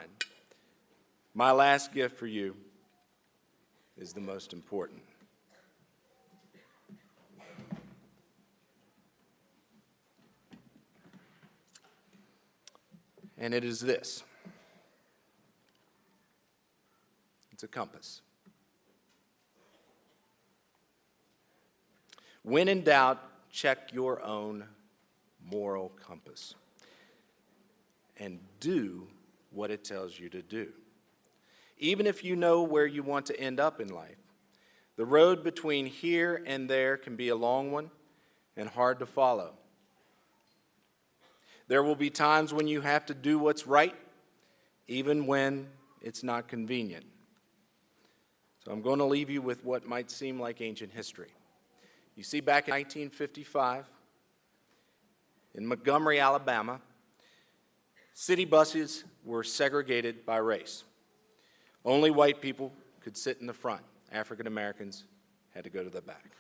My last gift for you is the most important. And it is this. It's a compass. When in doubt, check your own moral compass and do what it tells you to do. Even if you know where you want to end up in life, the road between here and there can be a long one and hard to follow. There will be times when you have to do what's right, even when it's not convenient. So I'm going to leave you with what might seem like ancient history. You see, back in 1955, in Montgomery, Alabama, city buses were segregated by race. Only white people could sit in the front. African Americans had to go to the back.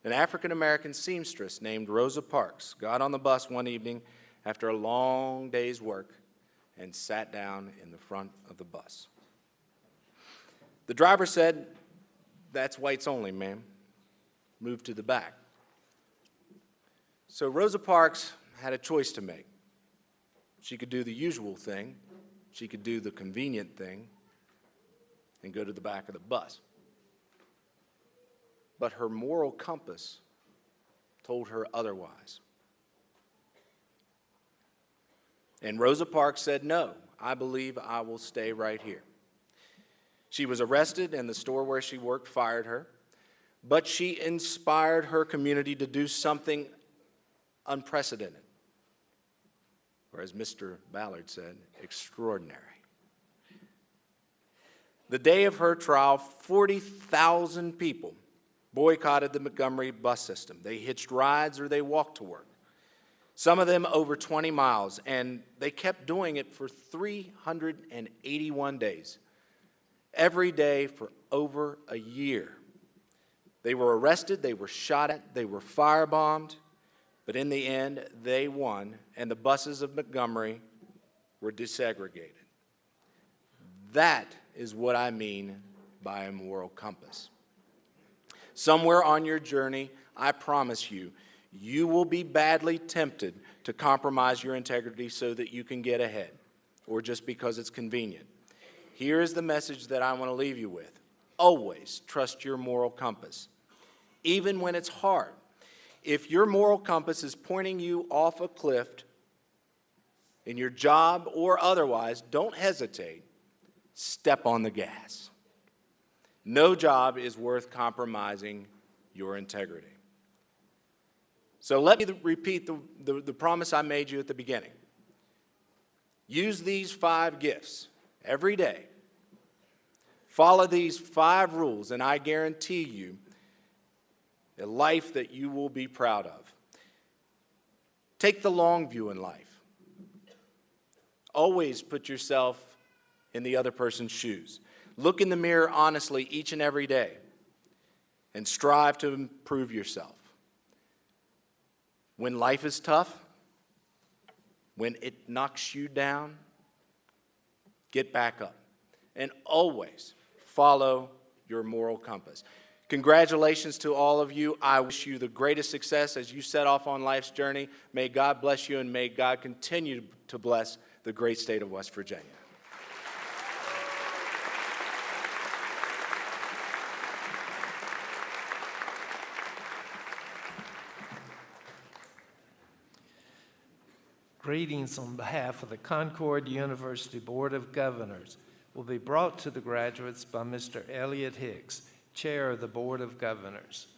An African American seamstress named Rosa Parks got on the bus one evening after a long day's work and sat down in the front of the bus. The driver said, "That's whites only, ma'am. Move to the back." So Rosa Parks had a choice to make. She could do the usual thing. She could do the convenient thing and go to the back of the bus. But her moral compass told her otherwise. And Rosa Parks said, "No, I believe I will stay right here." She was arrested, and the store where she worked fired her. But she inspired her community to do something unprecedented, or as Mr. Ballard said, extraordinary. The day of her trial, 40,000 people boycotted the Montgomery bus system. They hitched rides or they walked to work, some of them over 20 miles, and they kept doing it for 381 days, every day for over a year. They were arrested, they were shot at, they were firebombed, but in the end, they won, and the buses of Montgomery were desegregated. That is what I mean by a moral compass. Somewhere on your journey, I promise you, you will be badly tempted to compromise your integrity so that you can get ahead, or just because it's convenient. Here is the message that I want to leave you with. Always trust your moral compass, even when it's hard. If your moral compass is pointing you off a cliff in your job or otherwise, don't hesitate. Step on the gas. No job is worth compromising your integrity. So let me repeat the promise I made you at the beginning. Use these 5 gifts every day. Follow these 5 rules, and I guarantee you a life that you will be proud of. Take the long view in life. Always put yourself in the other person's shoes. Look in the mirror honestly each and every day and strive to improve yourself. When life is tough, when it knocks you down, get back up and always follow your moral compass. Congratulations to all of you. I wish you the greatest success as you set off on life's journey. May God bless you, and may God continue to bless the great state of West Virginia. Greetings on behalf of the Concord University Board of Governors will be brought to the graduates by Mr. Elliott Hicks, Chair of the Board of Governors.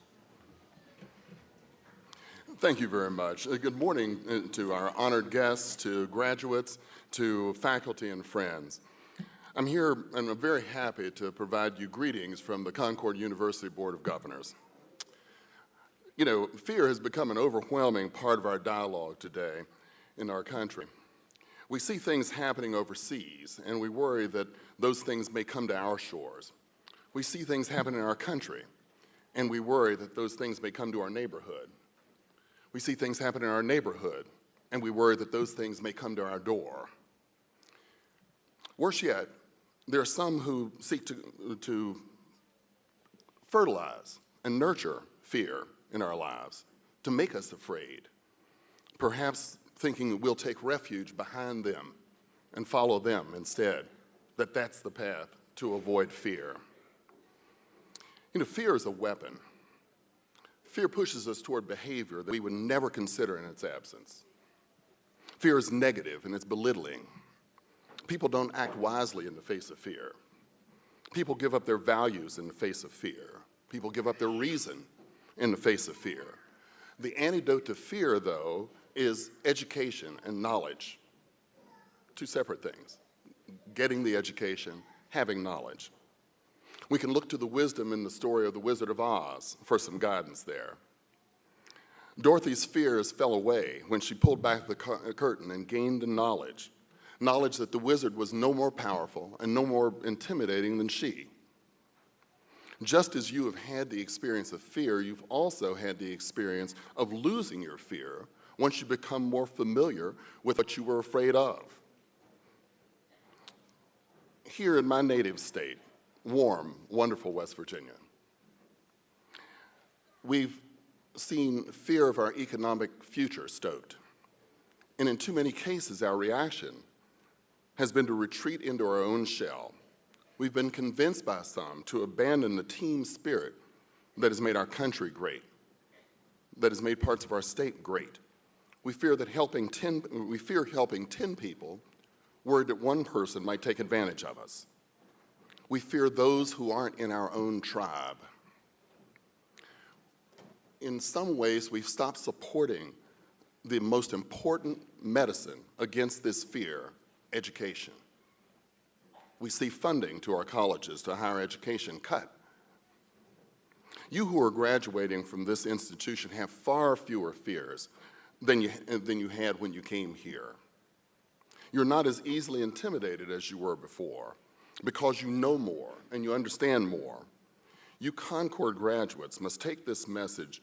Thank you very much. Good morning to our honored guests, to graduates, to faculty and friends. I'm here and I'm very happy to provide you greetings from the Concord University Board of Governors. You know, fear has become an overwhelming part of our dialogue today in our country. We see things happening overseas, and we worry that those things may come to our shores. We see things happen in our country, and we worry that those things may come to our neighborhood. We see things happen in our neighborhood, and we worry that those things may come to our door. Worse yet, there are some who seek to fertilize and nurture fear in our lives, to make us afraid, perhaps thinking that we'll take refuge behind them and follow them instead, that that's the path to avoid fear. You know, fear is a weapon. Fear pushes us toward behavior that we would never consider in its absence. Fear is negative and it's belittling. People don't act wisely in the face of fear. People give up their values in the face of fear. People give up their reason in the face of fear. The antidote to fear, though, is education and knowledge. Two separate things. Getting the education, having knowledge. We can look to the wisdom in the story of the Wizard of Oz for some guidance there. Dorothy's fears fell away when she pulled back the curtain and gained the knowledge that the wizard was no more powerful and no more intimidating than she. Just as you have had the experience of fear, you've also had the experience of losing your fear once you become more familiar with what you were afraid of. Here in my native state, warm, wonderful West Virginia, we've seen fear of our economic future stoked. And in too many cases, our reaction has been to retreat into our own shell. We've been convinced by some to abandon the team spirit that has made our country great, that has made parts of our state great. We fear helping 10 people, worried that one person might take advantage of us. We fear those who aren't in our own tribe. In some ways, we've stopped supporting the most important medicine against this fear, education. We see funding to our colleges, to higher education cut. You who are graduating from this institution have far fewer fears than you had when you came here. You're not as easily intimidated as you were before because you know more and you understand more. You Concord graduates must take this message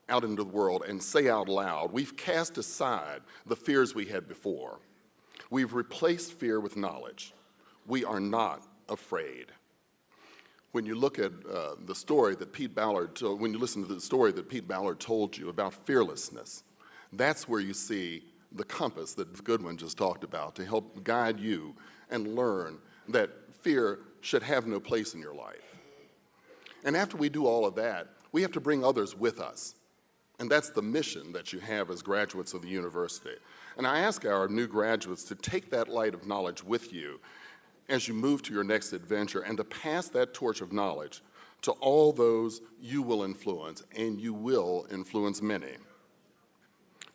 out into the world and say out loud, we've cast aside the fears we had before. We've replaced fear with knowledge. We are not afraid. When you look at the story that Pete Ballard told, when you listen to the story that Pete Ballard told you about fearlessness, that's where you see the compass that Goodwin just talked about to help guide you and learn that fear should have no place in your life. And after we do all of that, we have to bring others with us. And that's the mission that you have as graduates of the university. And I ask our new graduates to take that light of knowledge with you as you move to your next adventure and to pass that torch of knowledge to all those you will influence, and you will influence many.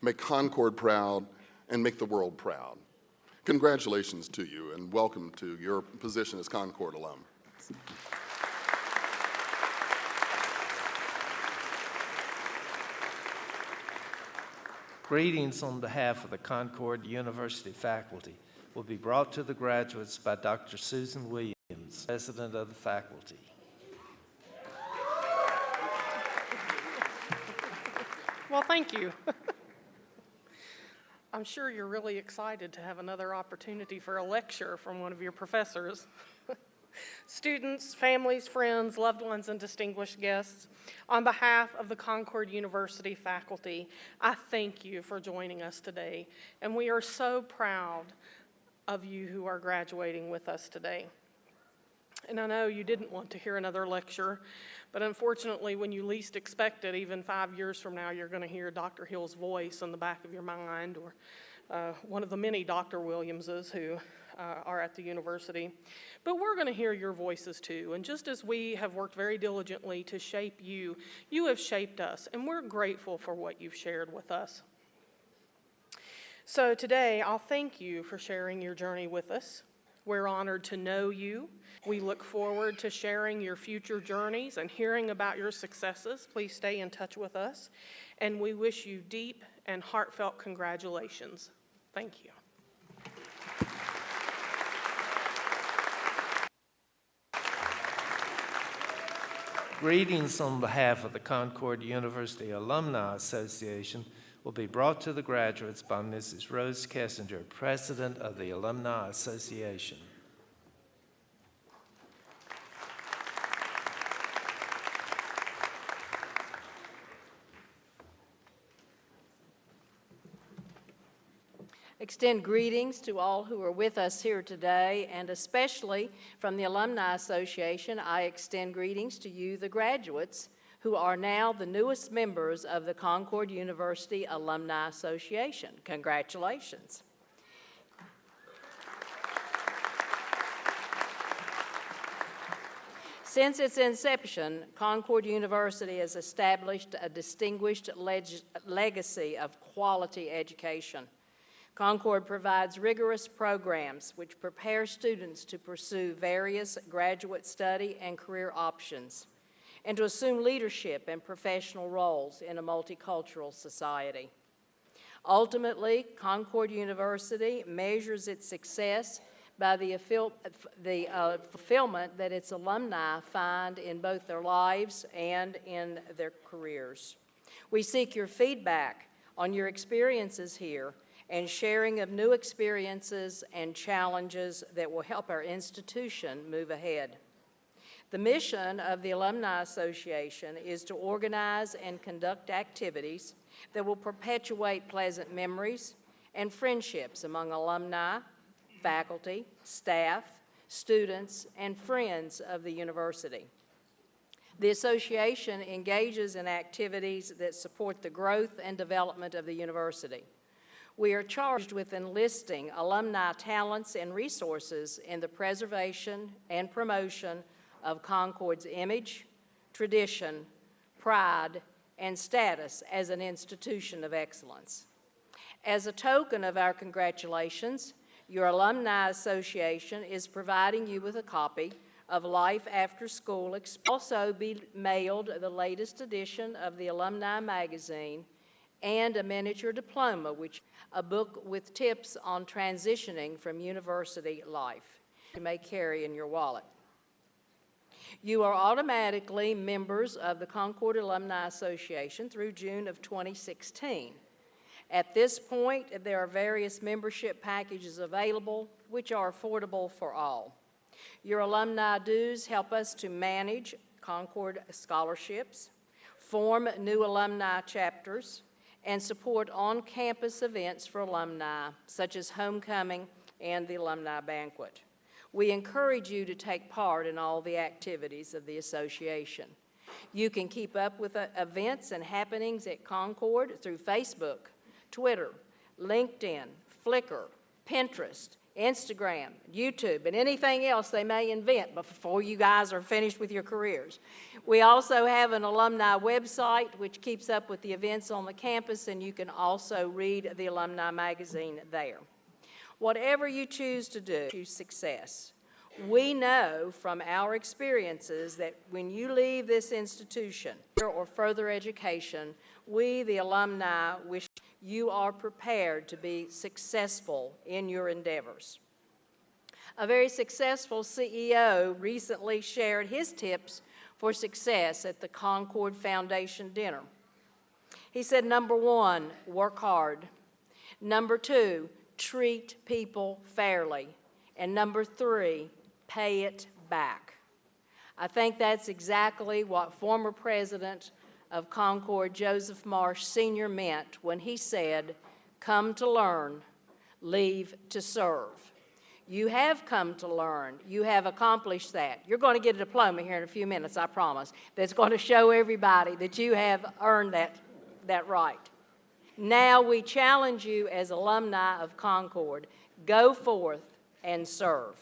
Make Concord proud and make the world proud. Congratulations to you and welcome to your position as Concord alum. Greetings on behalf of the Concord University faculty will be brought to the graduates by Dr. Susan Williams, President of the faculty. Well, thank you. I'm sure you're really excited to have another opportunity for a lecture from one of your professors. Students, families, friends, loved ones, and distinguished guests, on behalf of the Concord University faculty, I thank you for joining us today, and we are so proud of you who are graduating with us today. And I know you didn't want to hear another lecture, but unfortunately, when you least expect it, even 5 years from now, you're going to hear Dr. Hill's voice in the back of your mind, or one of the many Dr. Williamses who are at the university. But we're going to hear your voices too, and just as we have worked very diligently to shape you, you have shaped us, and we're grateful for what you've shared with us. So today, I'll thank you for sharing your journey with us, We're honored to know you. We look forward to sharing your future journeys and hearing about your successes. Please stay in touch with us. And we wish you deep and heartfelt congratulations. Thank you. Greetings on behalf of the Concord University Alumni Association will be brought to the graduates by Mrs. Rose Kessinger, President of the Alumni Association. Extend greetings to all who are with us here today, and especially from the Alumni Association, I extend greetings to you, the graduates, who are now the newest members of the Concord University Alumni Association. Congratulations. Since its inception, Concord University has established a distinguished legacy of quality education. Concord provides rigorous programs which prepare students to pursue various graduate study and career options and to assume leadership and professional roles in a multicultural society. Ultimately, Concord University measures its success by the fulfillment that its alumni find in both their lives and in their careers. We seek your feedback on your experiences here and sharing of new experiences and challenges that will help our institution move ahead. The mission of the Alumni Association is to organize and conduct activities that will perpetuate pleasant memories and friendships among alumni, faculty, staff, students, and friends of the university. The association engages in activities that support the growth and development of the university. We are charged with enlisting alumni talents and resources in the preservation and promotion of Concord's image, tradition, pride, and status as an institution of excellence. As a token of our congratulations, your Alumni Association is providing you with a copy of Life After School. Also be mailed the latest edition of the Alumni Magazine and a miniature diploma, which a book with tips on transitioning from university life you may carry in your wallet. You are automatically members of the Concord Alumni Association through June of 2016. At this point, there are various membership packages available, which are affordable for all. Your alumni dues help us to manage Concord scholarships, form new alumni chapters, and support on-campus events for alumni, such as homecoming and the alumni banquet. We encourage you to take part in all the activities of the association. You can keep up with events and happenings at Concord through Facebook, Twitter, LinkedIn, Flickr, Pinterest, Instagram, YouTube, and anything else they may invent before you guys are finished with your careers. We also have an alumni website which keeps up with the events on the campus, and you can also read the Alumni Magazine there. Whatever you choose to do, choose success. We know from our experiences that when you leave this institution or further education, we, the alumni, wish you are prepared to be successful in your endeavors. A very successful CEO recently shared his tips for success at the Concord Foundation dinner. He said, number one, work hard. Number two, treat people fairly. And number three, pay it back. I think that's exactly what former president of Concord, Joseph Marsh Sr. meant when he said, come to learn, leave to serve. You have come to learn. You have accomplished that. You're going to get a diploma here in a few minutes, I promise, that's going to show everybody that you have earned that right. Now we challenge you as alumni of Concord, go forth and serve.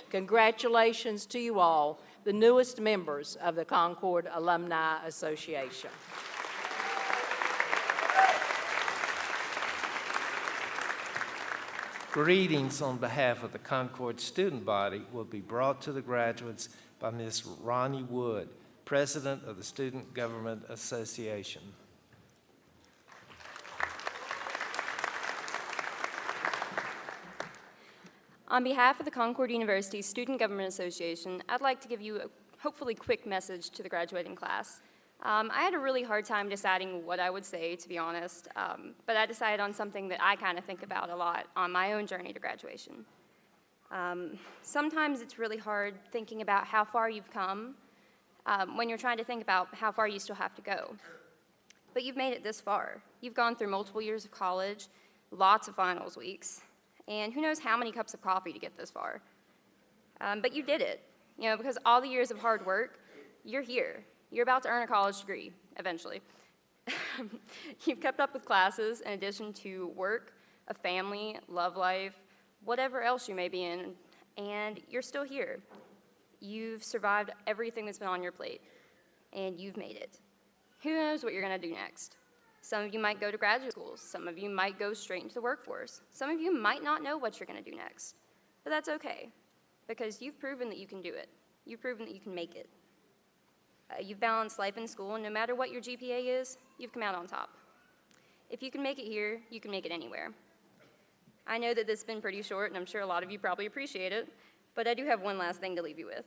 Congratulations to you all, the newest members of the Concord Alumni Association. Greetings on behalf of the Concord student body will be brought to the graduates by Ms. Ronnie Wood, President of the Student Government Association. On behalf of the Concord University Student Government Association, I'd like to give you a hopefully quick message to the graduating class. I had a really hard time deciding what I would say, to be honest, but I decided on something that I kind of think about a lot on my own journey to graduation. Sometimes it's really hard thinking about how far you've come when you're trying to think about how far you still have to go. But you've made it this far. You've gone through multiple years of college, lots of finals weeks, and who knows how many cups of coffee to get this far. But you did it, because all the years of hard work, you're here. You're about to earn a college degree, eventually. You've kept up with classes in addition to work, a family, love life, whatever else you may be in, and you're still here. You've survived everything that's been on your plate, and you've made it. Who knows what you're gonna do next? Some of you might go to graduate schools. Some of you might go straight into the workforce. Some of you might not know what you're gonna do next, but that's okay, because you've proven that you can do it. You've proven that you can make it. You've balanced life and school, and no matter what your GPA is, you've come out on top. If you can make it here, you can make it anywhere. I know that this has been pretty short, and I'm sure a lot of you probably appreciate it, but I do have one last thing to leave you with.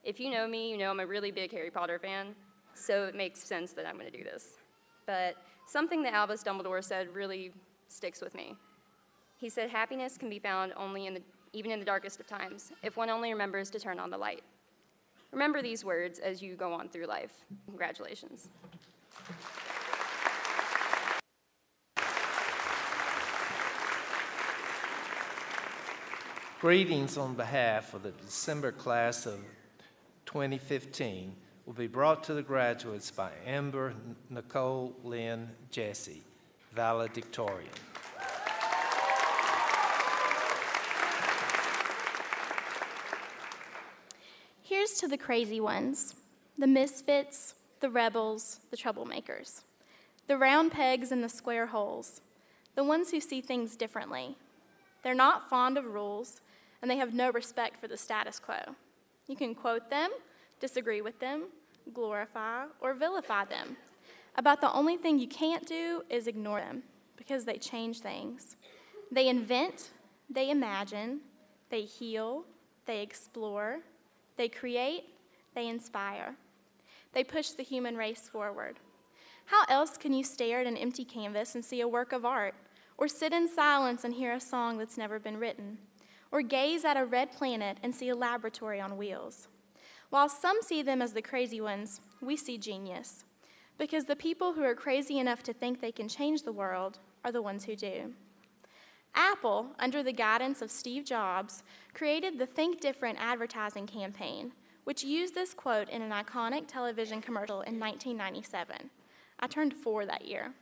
If you know me, you know I'm a really big Harry Potter fan, so it makes sense that I'm going to do this. But something that Albus Dumbledore said really sticks with me. He said, happiness can be found even in the darkest of times, if one only remembers to turn on the light. Remember these words as you go on through life. Congratulations. Greetings on behalf of the December class of 2015 will be brought to the graduates by Amber, Nicole, Lynn, Jessee, Valedictorian. Here's to the crazy ones, the misfits, the rebels, the troublemakers, the round pegs in the square holes, the ones who see things differently. They're not fond of rules, and they have no respect for the status quo. You can quote them, disagree with them, glorify, or vilify them. About the only thing you can't do is ignore them, because they change things. They invent, they imagine, they heal, they explore, they create, they inspire. They push the human race forward. How else can you stare at an empty canvas and see a work of art, or sit in silence and hear a song that's never been written, or gaze at a red planet and see a laboratory on wheels? While some see them as the crazy ones, we see genius, because the people who are crazy enough to think they can change the world are the ones who do. Apple, under the guidance of Steve Jobs, created the Think Different advertising campaign, which used this quote in an iconic television commercial in 1997. I turned 4 that year.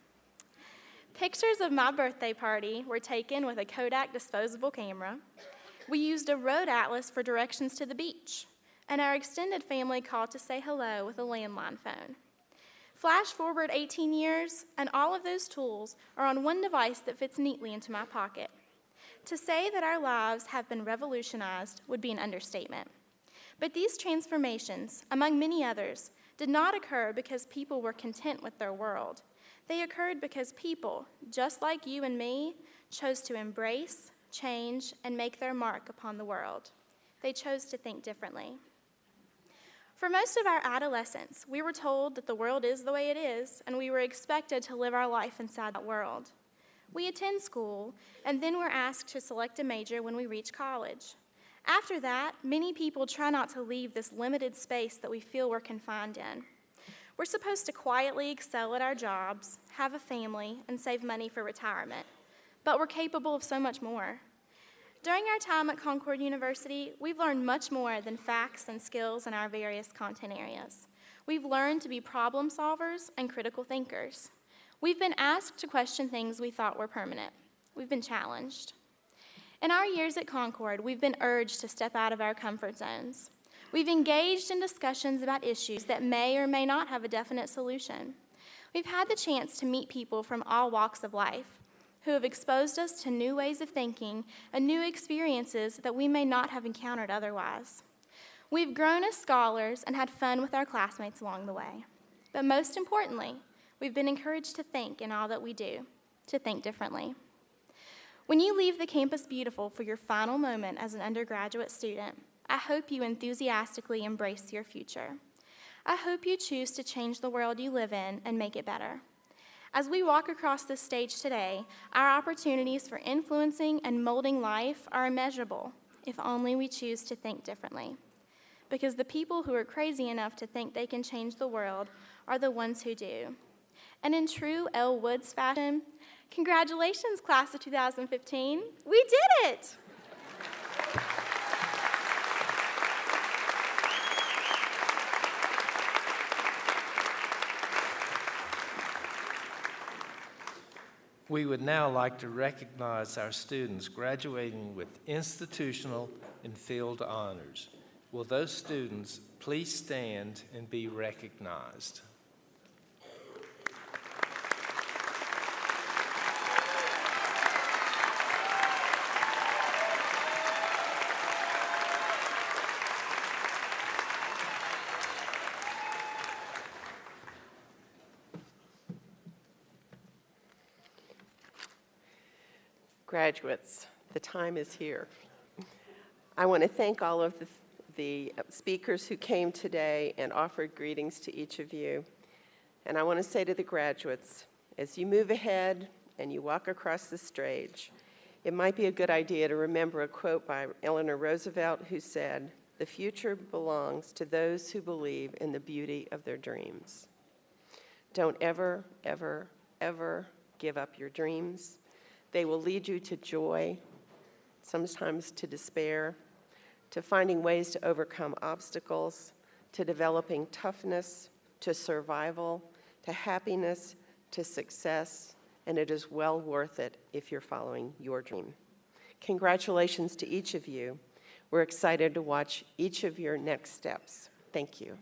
Pictures of my birthday party were taken with a Kodak disposable camera. We used a road atlas for directions to the beach, and our extended family called to say hello with a landline phone. Flash forward 18 years, and all of those tools are on one device that fits neatly into my pocket. To say that our lives have been revolutionized would be an understatement. But these transformations, among many others, did not occur because people were content with their world. They occurred because people, just like you and me, chose to embrace, change, and make their mark upon the world. They chose to think differently. For most of our adolescence, we were told that the world is the way it is, and we were expected to live our life inside that world. We attend school, and then we're asked to select a major when we reach college. After that, many people try not to leave this limited space that we feel we're confined in. We're supposed to quietly excel at our jobs, have a family, and save money for retirement. But we're capable of so much more. During our time at Concord University, we've learned much more than facts and skills in our various content areas. We've learned to be problem solvers and critical thinkers. We've been asked to question things we thought were permanent. We've been challenged. In our years at Concord, we've been urged to step out of our comfort zones. We've engaged in discussions about issues that may or may not have a definite solution. We've had the chance to meet people from all walks of life who have exposed us to new ways of thinking and new experiences that we may not have encountered otherwise. We've grown as scholars and had fun with our classmates along the way. But most importantly, we've been encouraged to think in all that we do, to think differently. When you leave the campus beautiful for your final moment as an undergraduate student, I hope you enthusiastically embrace your future. I hope you choose to change the world you live in and make it better. As we walk across this stage today, our opportunities for influencing and molding life are immeasurable, if only we choose to think differently. Because the people who are crazy enough to think they can change the world are the ones who do. And in true Elle Woods fashion, congratulations, class of 2015. We did it! We would now like to recognize our students graduating with institutional and field honors. Will those students please stand and be recognized? Graduates, the time is here. I want to thank all of the speakers who came today and offered greetings to each of you. And I want to say to the graduates, as you move ahead and you walk across the stage, it might be a good idea to remember a quote by Eleanor Roosevelt, who said, "The future belongs to those who believe in the beauty of their dreams." Don't ever, ever, ever give up your dreams. They will lead you to joy, sometimes to despair, to finding ways to overcome obstacles, to developing toughness, to survival, to happiness, to success, and it is well worth it if you're following your dream. Congratulations to each of you. We're excited to watch each of your next steps. Thank you.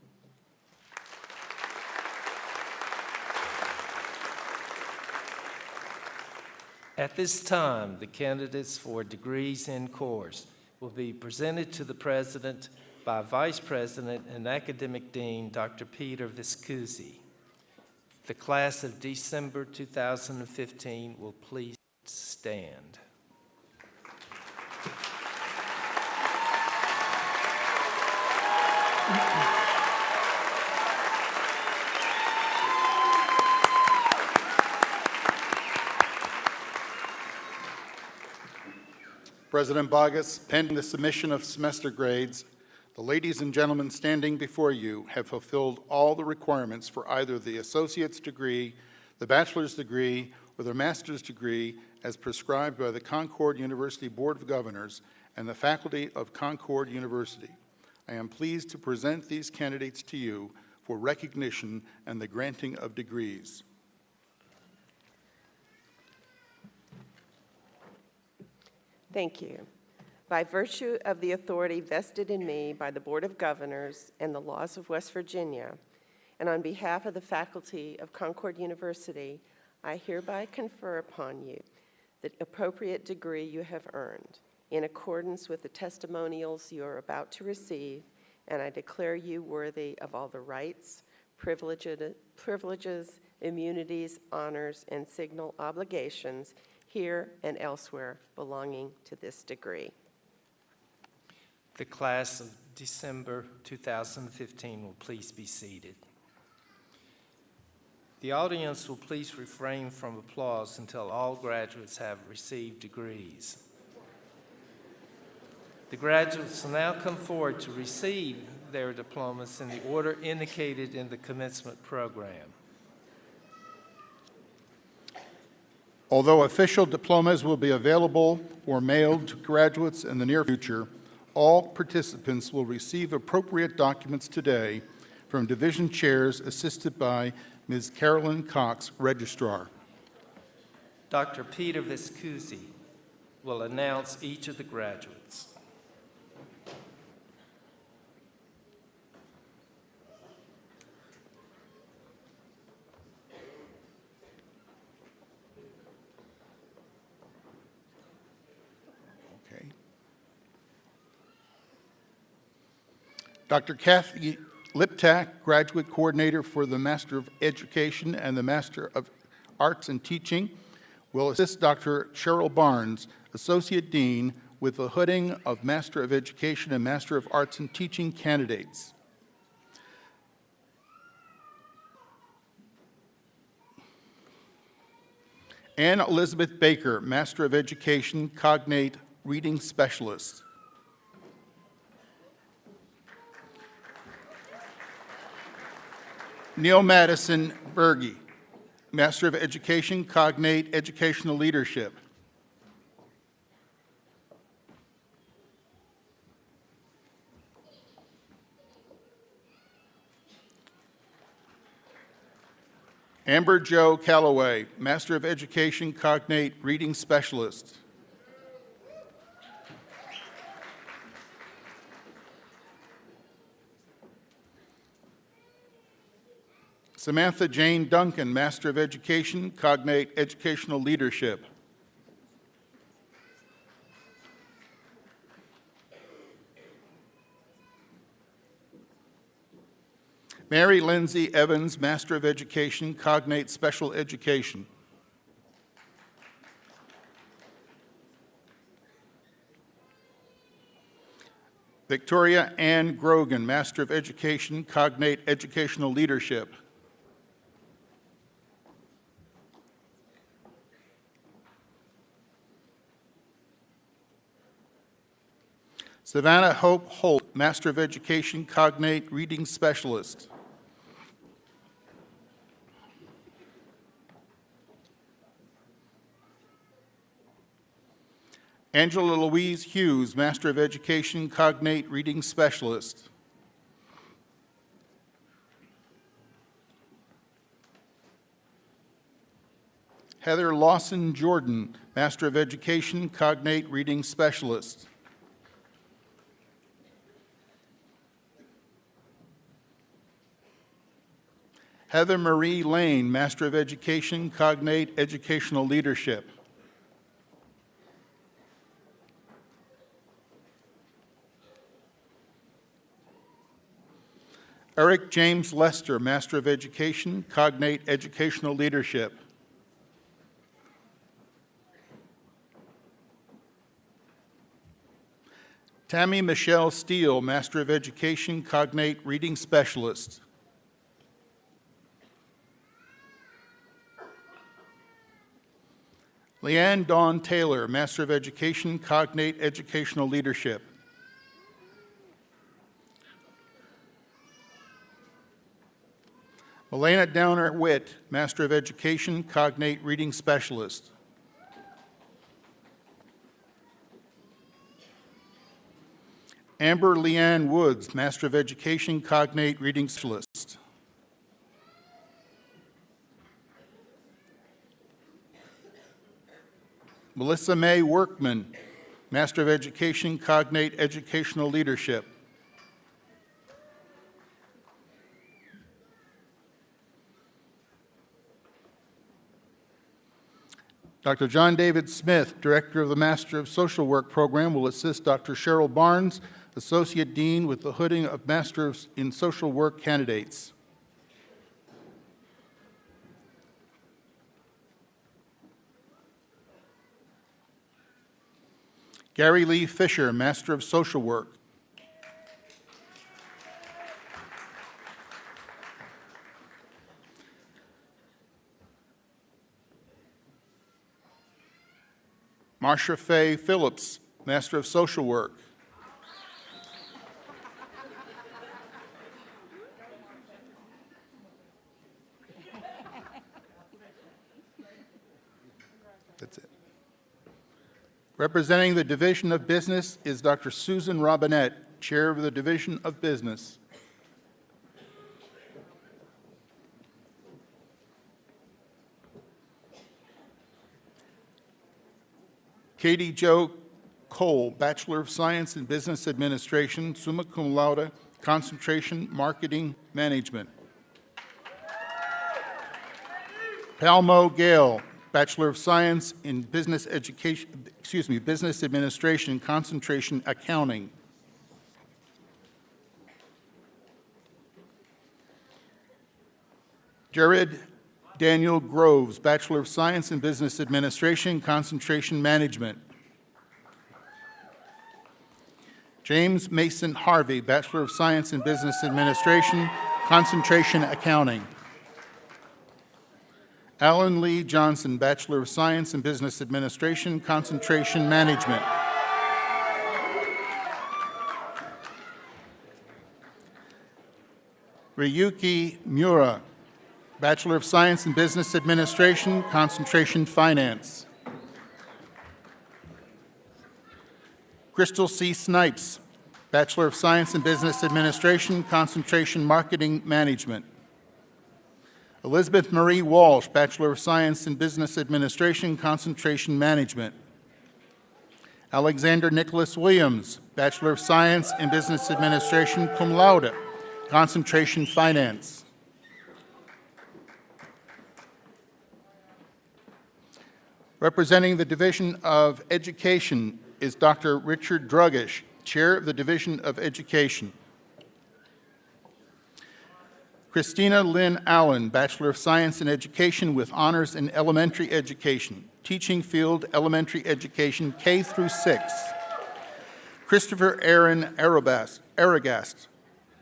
At this time, the candidates for degrees in course will be presented to the President by Vice President and Academic Dean, Dr. Peter Viscusi. The class of December 2015 will please stand. President Bogus, pending the submission of semester grades, the ladies and gentlemen standing before you have fulfilled all the requirements for either the associate's degree, the bachelor's degree, or the master's degree as prescribed by the Concord University Board of Governors and the faculty of Concord University. I am pleased to present these candidates to you for recognition and the granting of degrees. Thank you. By virtue of the authority vested in me by the Board of Governors and the laws of West Virginia, and on behalf of the faculty of Concord University, I hereby confer upon you the appropriate degree you have earned in accordance with the testimonials you are about to receive, and I declare you worthy of all the rights, privileges, immunities, honors, and signal obligations here and elsewhere belonging to this degree. The class of December 2015 will please be seated. The audience will please refrain from applause until all graduates have received degrees. The graduates will now come forward to receive their diplomas in the order indicated in the commencement program. Although official diplomas will be available or mailed to graduates in the near future, all participants will receive appropriate documents today from division chairs assisted by Ms. Carolyn Cox, Registrar. Dr. Peter Viscusi will announce each of the graduates. Dr. Kathy Liptak, Graduate Coordinator for the Master of Education and the Master of Arts in Teaching, will assist Dr. Cheryl Barnes, Associate Dean, with the hooding of Master of Education and Master of Arts in Teaching candidates. Ann Elizabeth Baker, Master of Education, Cognate Reading Specialist. Neil Madison Berge, Master of Education, Cognate Educational Leadership. Amber Jo Calloway, Master of Education, Cognate Reading Specialist. Samantha Jane Duncan, Master of Education, Cognate Educational Leadership. Mary Lindsay Evans, Master of Education, Cognate Special Education. Victoria Ann Grogan, Master of Education, Cognate Educational Leadership. Savannah Hope Holt, Master of Education, Cognate Reading Specialist. Angela Louise Hughes, Master of Education, Cognate Reading Specialist. Heather Lawson Jordan, Master of Education, Cognate Reading Specialist. Heather Marie Lane, Master of Education, Cognate Educational Leadership. Eric James Lester, Master of Education, Cognate Educational Leadership. Tammy Michelle Steele, Master of Education, Cognate Reading Specialist. Leanne Dawn Taylor, Master of Education, Cognate Educational Leadership. Elena Downer Witt, Master of Education, Cognate Reading Specialist. Amber Leanne Woods, Master of Education, Cognate Reading Specialist. Melissa May Workman, Master of Education, Cognate Educational Leadership. Dr. John David Smith, Director of the Master of Social Work program, will assist Dr. Cheryl Barnes, Associate Dean, with the hooding of Master in Social Work candidates. Gary Lee Fisher, Master of Social Work. Marsha Faye Phillips, Master of Social Work. That's it. Representing the Division of Business is Dr. Susan Robinette, Chair of the Division of Business. Katie Jo Cole, Bachelor of Science in Business Administration, summa cum laude, concentration, marketing management. Palmo Gale, Bachelor of Science in Business Business Administration, concentration, accounting. Jared Daniel Groves, Bachelor of Science in Business Administration, Concentration Management. James Mason Harvey, Bachelor of Science in Business Administration, Concentration Accounting. Alan Lee Johnson, Bachelor of Science in Business Administration, Concentration Management. Ryuki Mura, Bachelor of Science in Business Administration, Concentration Finance. Crystal C. Snipes, Bachelor of Science in Business Administration, Concentration Marketing Management. Elizabeth Marie Walsh, Bachelor of Science in Business Administration, Concentration Management. Alexander Nicholas Williams, Bachelor of Science in Business Administration, cum laude, Concentration Finance. Representing the Division of Education is Dr. Richard Drugish, Chair of the Division of Education. Christina Lynn Allen, Bachelor of Science in Education with honors in elementary education, teaching field elementary education K through 6. Christopher Aaron Aragast,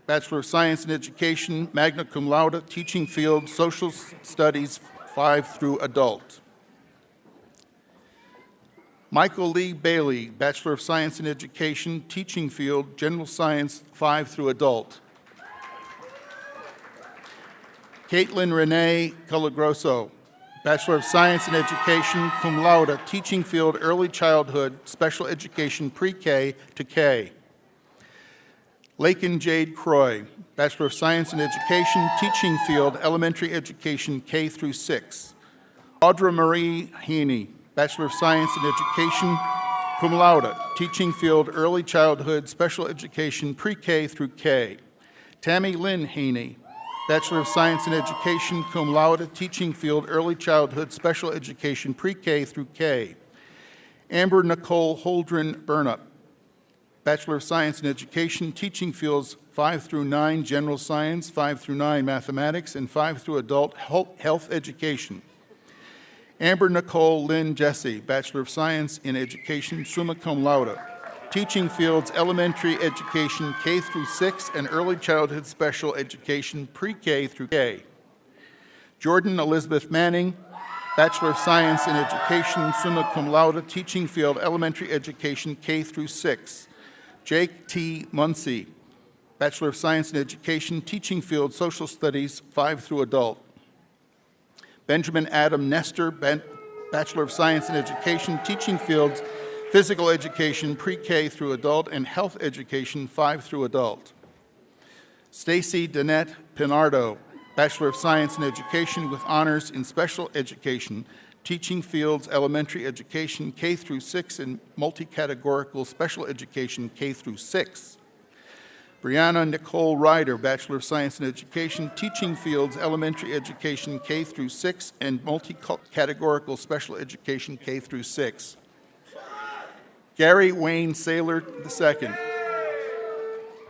Bachelor of Science in Education, magna cum laude, teaching field social studies 5 through adult. Michael Lee Bailey, Bachelor of Science in Education, teaching field general science 5 through adult. Caitlin Renee Colagroso, Bachelor of Science in Education, cum laude, teaching field early childhood, special education pre-K to K. Lakin Jade Croy, Bachelor of Science in Education, teaching field elementary education K through 6. Audra Marie Heaney, Bachelor of Science in Education, cum laude, teaching field early childhood, special education pre-K through K. Tammy Lynn Heaney, Bachelor of Science in Education, cum laude, teaching field early childhood, special education pre-K through K. Amber Nicole Holdren Burnup, Bachelor of Science in Education, teaching fields 5 through 9 general science, 5 through 9 mathematics, and 5 through adult health education. Amber Nicole Lynn Jessee, Bachelor of Science in Education, summa cum laude, teaching fields elementary education K through 6 and early childhood special education pre-K through K. Jordan Elizabeth Manning, Bachelor of Science in Education, summa cum laude, teaching field elementary education K through 6. Jake T. Muncy, Bachelor of Science in Education, teaching field social studies 5 through adult. Benjamin Adam Nestor, Bachelor of Science in Education, teaching fields physical education pre-K through adult and health education 5 through adult. Stacy Danette Pinardo, Bachelor of Science in Education with honors in special education, teaching fields elementary education K through 6 and multi-categorical special education K through 6. Brianna Nicole Ryder, Bachelor of Science in Education, teaching fields elementary education K through 6 and multi-categorical special education K through 6. Gary Wayne Saylor II,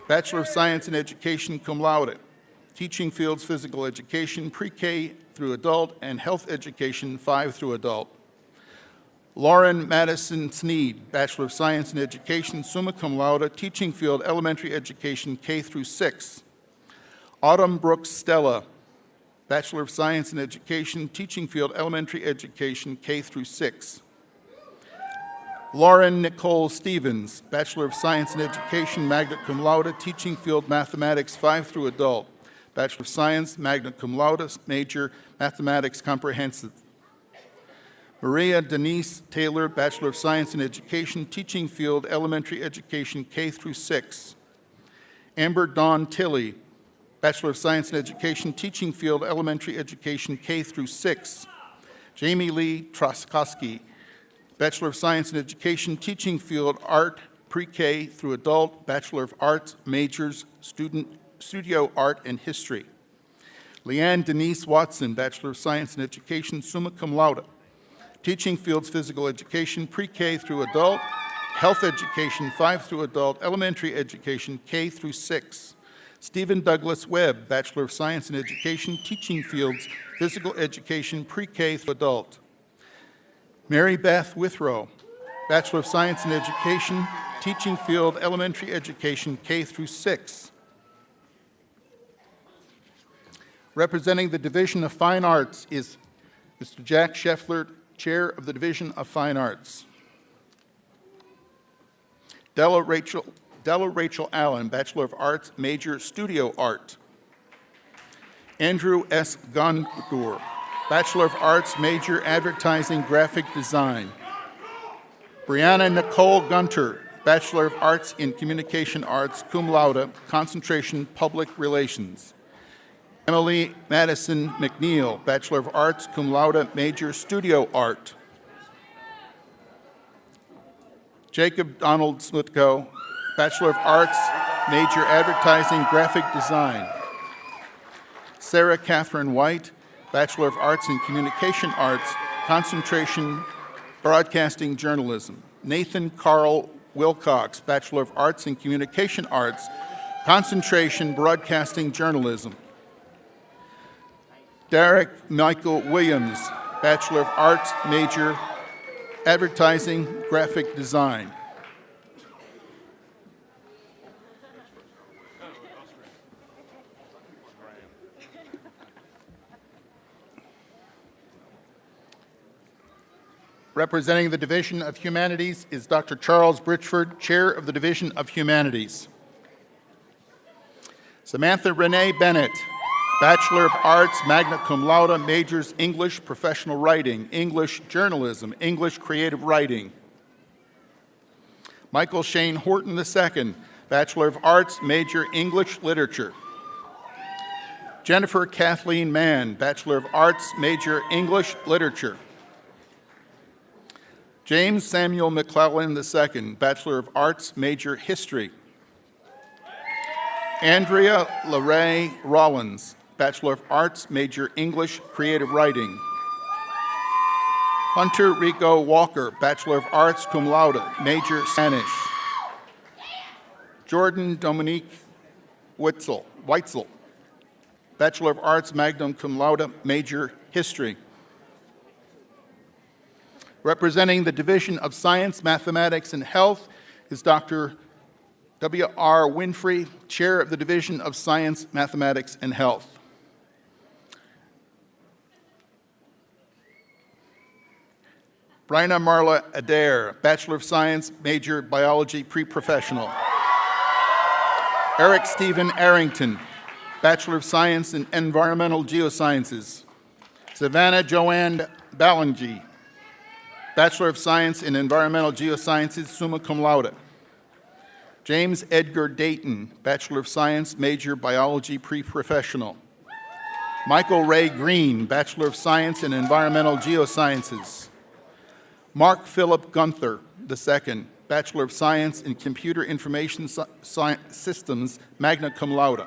Bachelor of Science in Education, cum laude, teaching fields physical education, pre-K through adult, and health education 5 through adult. Lauren Madison Sneed, Bachelor of Science in Education, summa cum laude, teaching field elementary education K through 6. Autumn Brooks Stella, Bachelor of Science in Education, teaching field elementary education K through 6. Lauren Nicole Stevens, Bachelor of Science in Education, magna cum laude, teaching field mathematics 5 through adult. Bachelor of Science, magna cum laude, major mathematics comprehensive. Maria Denise Taylor, Bachelor of Science in Education, teaching field elementary education K through 6. Amber Dawn Tilley, Bachelor of Science in Education, teaching field elementary education K through 6. Jamie Lee Troskowski, Bachelor of Science in Education, teaching field art pre-K through adult, Bachelor of Arts, majors, studio art and history. Leanne Denise Watson, Bachelor of Science in Education, summa cum laude, teaching fields physical education pre-K through adult, health education 5 through adult, elementary education K through 6. Stephen Douglas Webb, Bachelor of Science in Education, teaching fields, physical education, pre-K through adult. Mary Beth Withrow, Bachelor of Science in Education, teaching field, elementary education, K through 6. Representing the Division of Fine Arts is Mr. Jack Scheffler, Chair of the Division of Fine Arts. Della Rachel Allen, Bachelor of Arts, major studio art. Andrew S. Gondor, Bachelor of Arts, major advertising graphic design. Brianna Nicole Gunter, Bachelor of Arts in Communication Arts, cum laude, concentration public relations. Emily Madison McNeil, Bachelor of Arts, cum laude, major studio art. Jacob Donald Slutko, Bachelor of Arts, major advertising graphic design. Sarah Catherine White, Bachelor of Arts in Communication Arts, concentration broadcasting journalism. Nathan Carl Wilcox, Bachelor of Arts in Communication Arts, concentration broadcasting journalism. Derek Michael Williams, Bachelor of Arts, major advertising graphic design. Representing the Division of Humanities is Dr. Charles Britchford, Chair of the Division of Humanities. Samantha Renee Bennett, Bachelor of Arts, magna cum laude, majors English professional writing, English journalism, English creative writing. Michael Shane Horton II, Bachelor of Arts, major English literature. Jennifer Kathleen Mann, Bachelor of Arts, major English literature. James Samuel McClellan II, Bachelor of Arts, major history. Andrea LaRae Rollins, Bachelor of Arts, major English creative writing. Hunter Rico Walker, Bachelor of Arts, cum laude, major Spanish. Jordan Dominique Weitzel, Bachelor of Arts, magna cum laude, major history. Representing the Division of Science, Mathematics, and Health is Dr. W.R. Winfrey, Chair of the Division of Science, Mathematics, and Health. Bryna Marla Adair, Bachelor of Science, major Biology, pre-professional. Eric Stephen Arrington, Bachelor of Science in Environmental Geosciences. Savannah Joanne Ballingy, Bachelor of Science in Environmental Geosciences, summa cum laude. James Edgar Dayton, Bachelor of Science, major Biology, pre-professional. Michael Ray Green, Bachelor of Science in Environmental Geosciences. Mark Philip Gunther II, Bachelor of Science in Computer Information Systems, magna cum laude.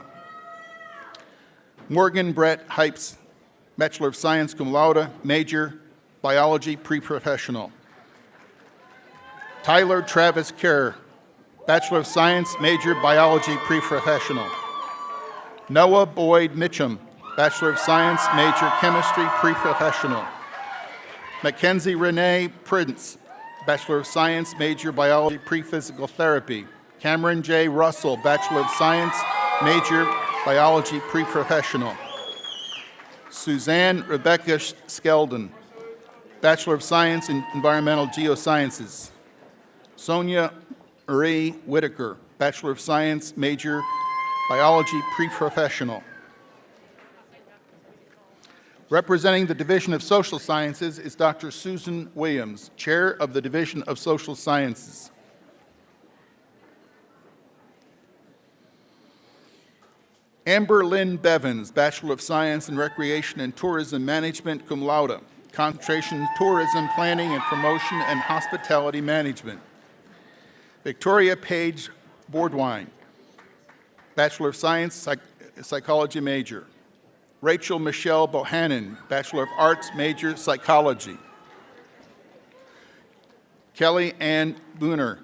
Morgan Brett Hypes, Bachelor of Science, cum laude, major Biology, pre-professional. Tyler Travis Kerr, Bachelor of Science, major Biology, pre-professional. Noah Boyd Mitchum, Bachelor of Science, major Chemistry, pre-professional. Mackenzie Renee Prince, Bachelor of Science, major Biology, pre-physical therapy. Cameron J. Russell, Bachelor of Science, major Biology, pre-professional. Suzanne Rebecca Skeldon, Bachelor of Science in Environmental Geosciences. Sonia Marie Whitaker, Bachelor of Science, major Biology, pre-professional. Representing the Division of Social Sciences is Dr. Susan Williams, Chair of the Division of Social Sciences. Amber Lynn Bevins, Bachelor of Science in Recreation and Tourism Management, cum laude. Concentration, tourism planning and promotion and hospitality management. Victoria Page Boardwine, Bachelor of Science, psychology major. Rachel Michelle Bohannon, Bachelor of Arts, major psychology. Kelly Ann Booner,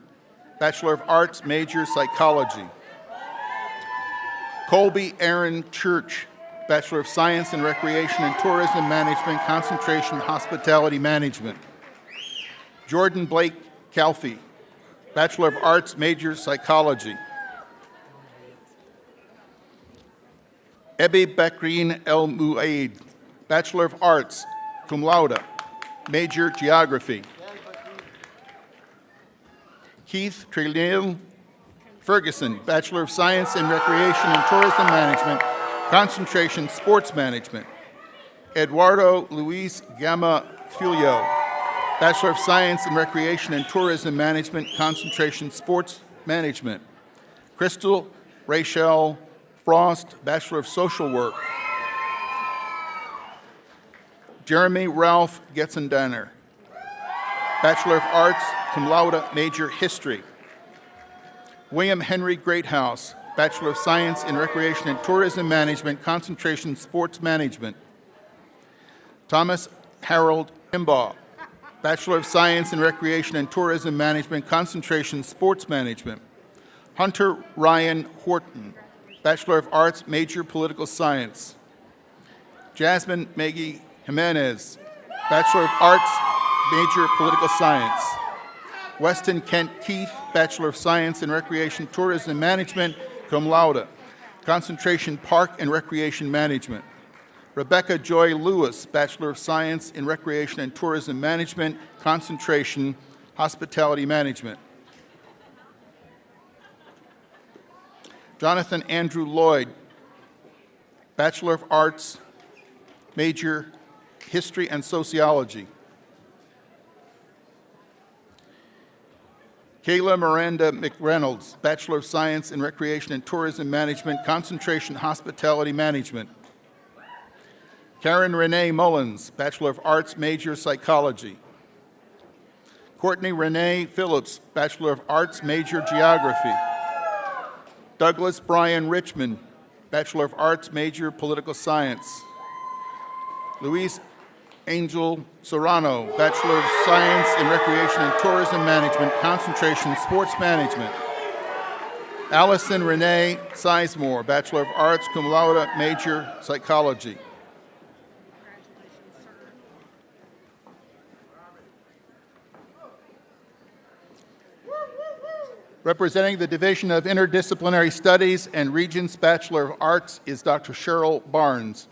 Bachelor of Arts, major psychology. Colby Aaron Church, Bachelor of Science in Recreation and Tourism Management, concentration Hospitality Management. Jordan Blake Calfee, Bachelor of Arts, major Psychology. Ebi Bakrin El Muaid, Bachelor of Arts, cum laude, major Geography. Keith Trelil Ferguson, Bachelor of Science in Recreation and Tourism Management, concentration Sports Management. Eduardo Luis Gama Filio, Bachelor of Science in Recreation and Tourism Management, concentration Sports Management. Crystal Rachel Frost, Bachelor of Social Work. Jeremy Ralph Getzendanner, Bachelor of Arts, cum laude, major History. William Henry Greathouse, Bachelor of Science in Recreation and Tourism Management, concentration Sports Management. Thomas Harold Kimbaugh, Bachelor of Science in Recreation and Tourism Management, concentration Sports Management. Hunter Ryan Horton, Bachelor of Arts, major Political Science. Jasmine Maggie Jimenez, Bachelor of Arts, major Political Science. Weston Kent Keith, Bachelor of Science in Recreation Tourism Management, cum laude, concentration Park and Recreation Management. Rebecca Joy Lewis, Bachelor of Science in Recreation and Tourism Management, concentration Hospitality Management. Jonathan Andrew Lloyd, Bachelor of Arts, major History and Sociology. Kayla Miranda McReynolds, Bachelor of Science in Recreation and Tourism Management, concentration Hospitality Management. Karen Renee Mullins, Bachelor of Arts, major Psychology. Courtney Renee Phillips, Bachelor of Arts, major Geography. Douglas Brian Richmond, Bachelor of Arts, major Political Science. Luis Angel Serrano, Bachelor of Science in Recreation and Tourism Management, concentration Sports Management. Allison Renee Sizemore, Bachelor of Arts, cum laude, major Psychology. Representing the Division of Interdisciplinary Studies and Regents Bachelor of Arts is Dr. Cheryl Barnes,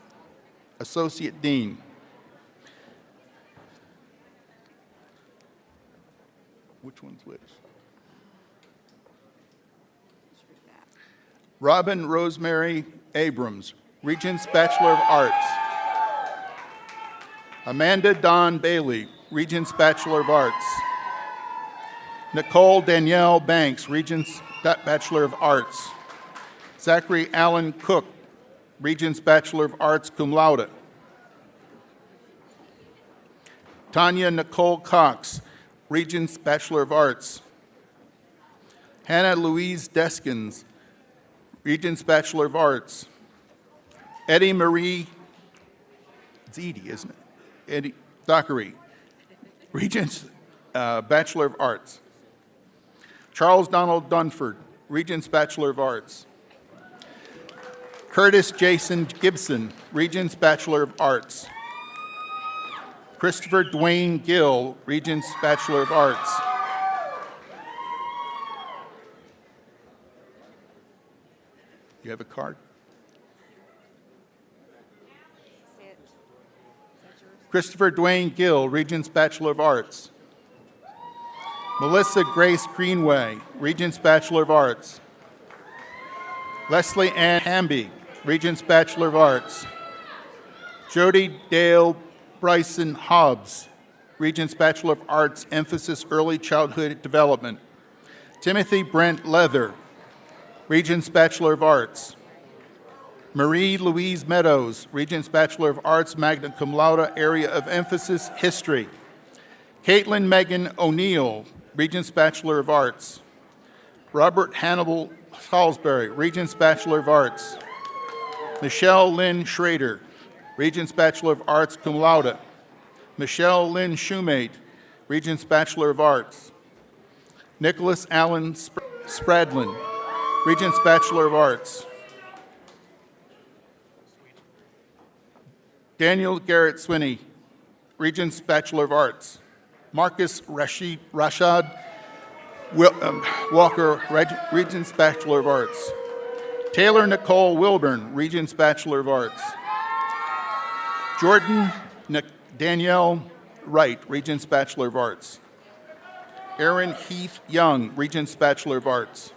Associate Dean. Which one's which? Robin Rosemary Abrams, Regents Bachelor of Arts. Amanda Dawn Bailey, Regents Bachelor of Arts. Nicole Danielle Banks, Regents Bachelor of Arts. Zachary Allen Cook, Regents Bachelor of Arts, cum laude. Tanya Nicole Cox, Regents Bachelor of Arts. Hannah Louise Deskins, Regents Bachelor of Arts. Eddie Marie, it's Edie, isn't it? Eddie Dockery, Regents Bachelor of Arts. Charles Donald Dunford, Regents Bachelor of Arts. Curtis Jason Gibson, Regents Bachelor of Arts. Christopher Dwayne Gill, Regents Bachelor of Arts. You have a card? Christopher Dwayne Gill, Regents Bachelor of Arts. Melissa Grace Greenway, Regents Bachelor of Arts. Leslie Ann Hamby, Regents Bachelor of Arts. Jody Dale Bryson Hobbs, Regents Bachelor of Arts, emphasis Early Childhood Development. Timothy Brent Leather, Regents Bachelor of Arts. Marie Louise Meadows, Regents Bachelor of Arts, magna cum laude, area of emphasis History. Caitlin Megan O'Neill, Regents Bachelor of Arts. Robert Hannibal Salisbury, Regents Bachelor of Arts. Michelle Lynn Schrader, Regents Bachelor of Arts, cum laude. Michelle Lynn Shoemate, Regents Bachelor of Arts. Nicholas Allen Spradlin, Regents Bachelor of Arts. Daniel Garrett Swinney, Regents Bachelor of Arts. Marcus Rashad Walker, Regents Bachelor of Arts. Taylor Nicole Wilburn, Regents Bachelor of Arts. Jordan Danielle Wright, Regents Bachelor of Arts. Aaron Heath Young, Regents Bachelor of Arts.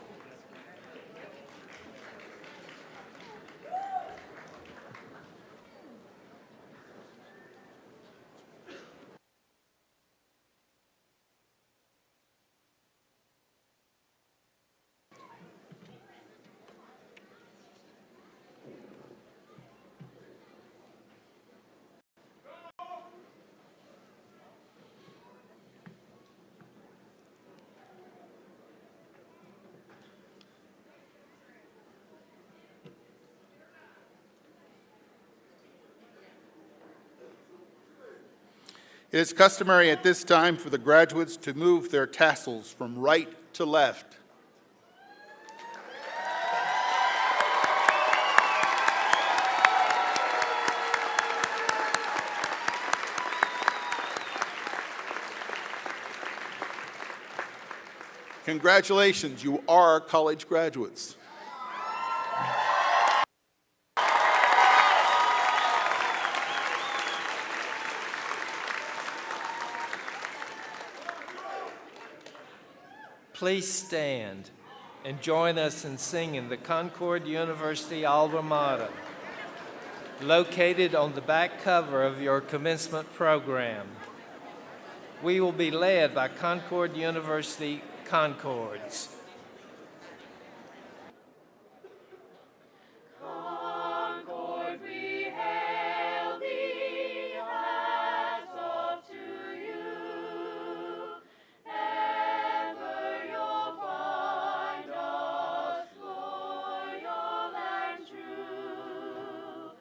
It is customary at this time for the graduates to move their tassels from right to left. Congratulations, you are college graduates. Please stand and join us in singing the Concord University Alma Mater, located on the back cover of your commencement program. We will be led by Concord University Concords. Concord, we hail thee, hats off to you. Ever you'll find us loyal and true,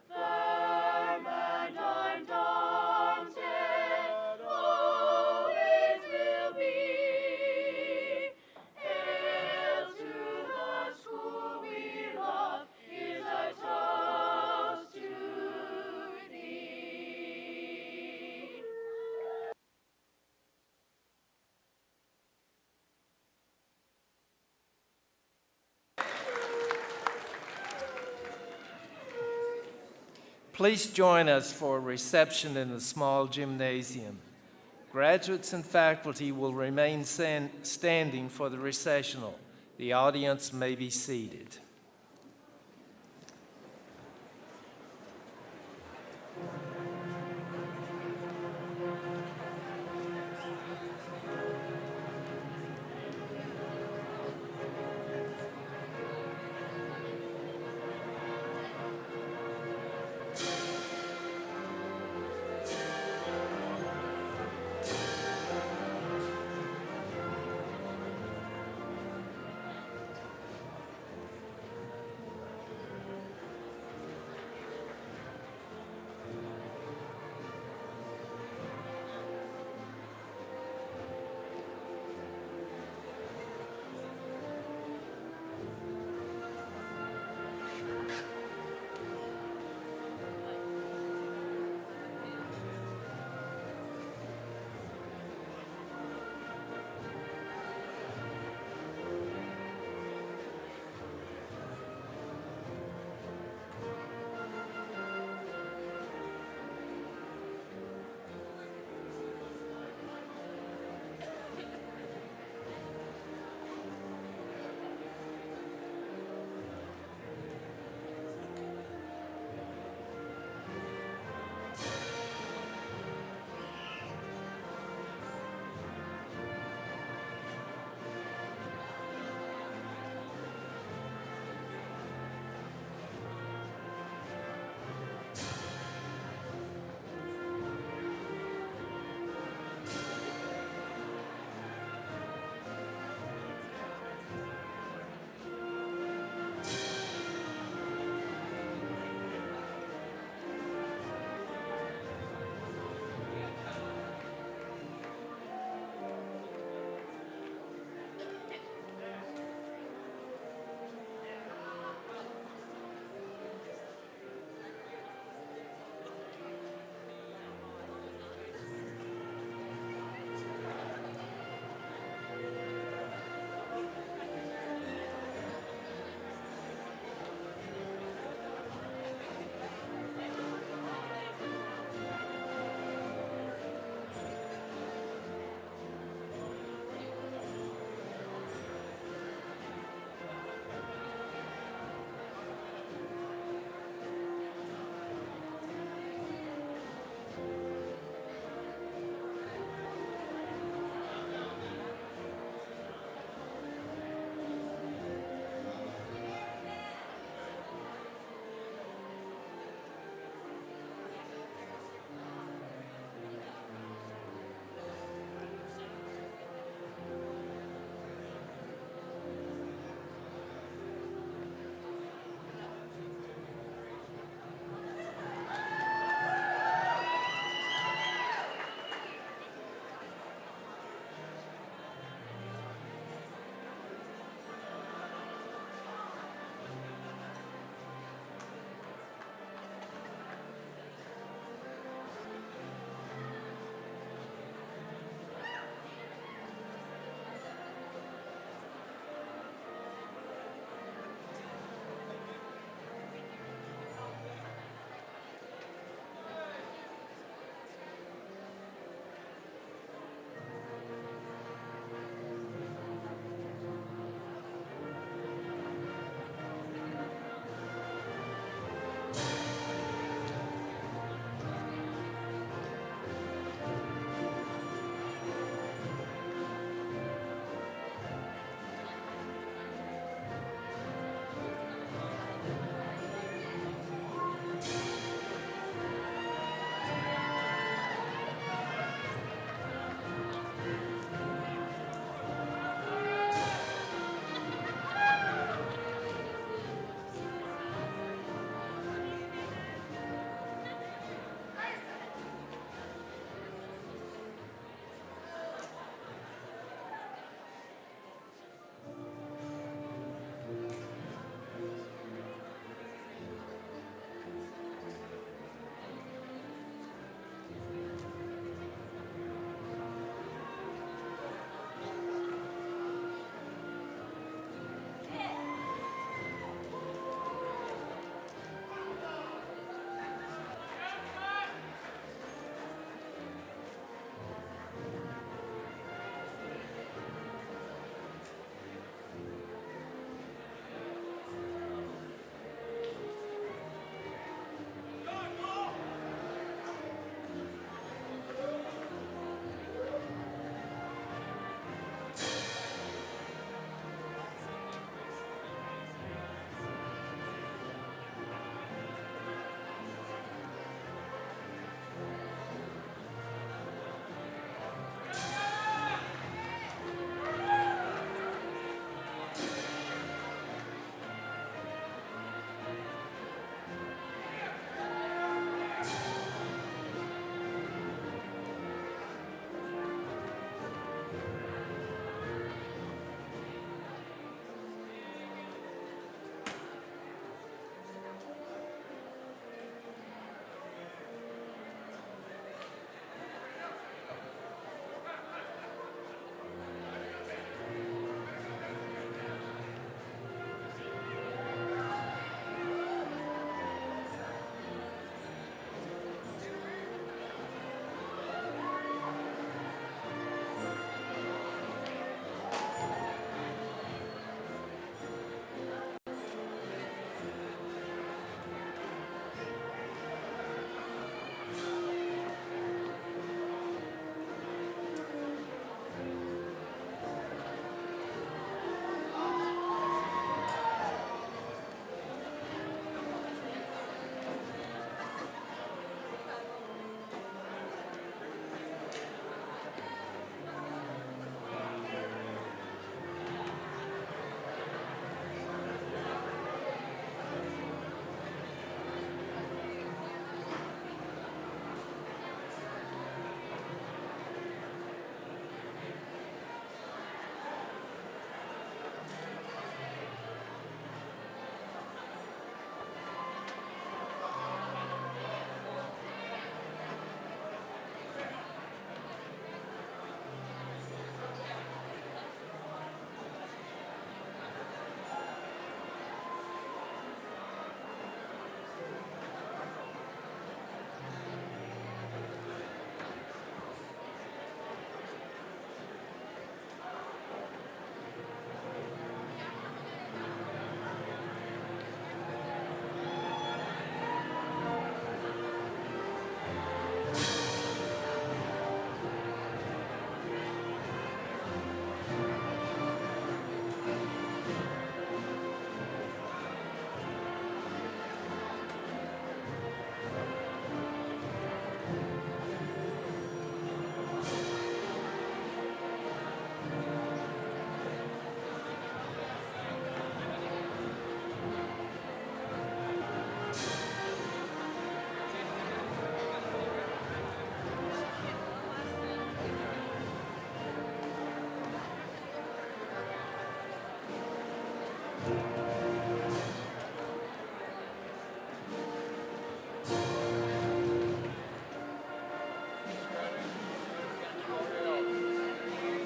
firm and undaunted, always will be. Hail to the school we love, is a toast to thee. Please join us for a reception in the small gymnasium. Graduates and faculty will remain standing for the recessional. The audience may be seated.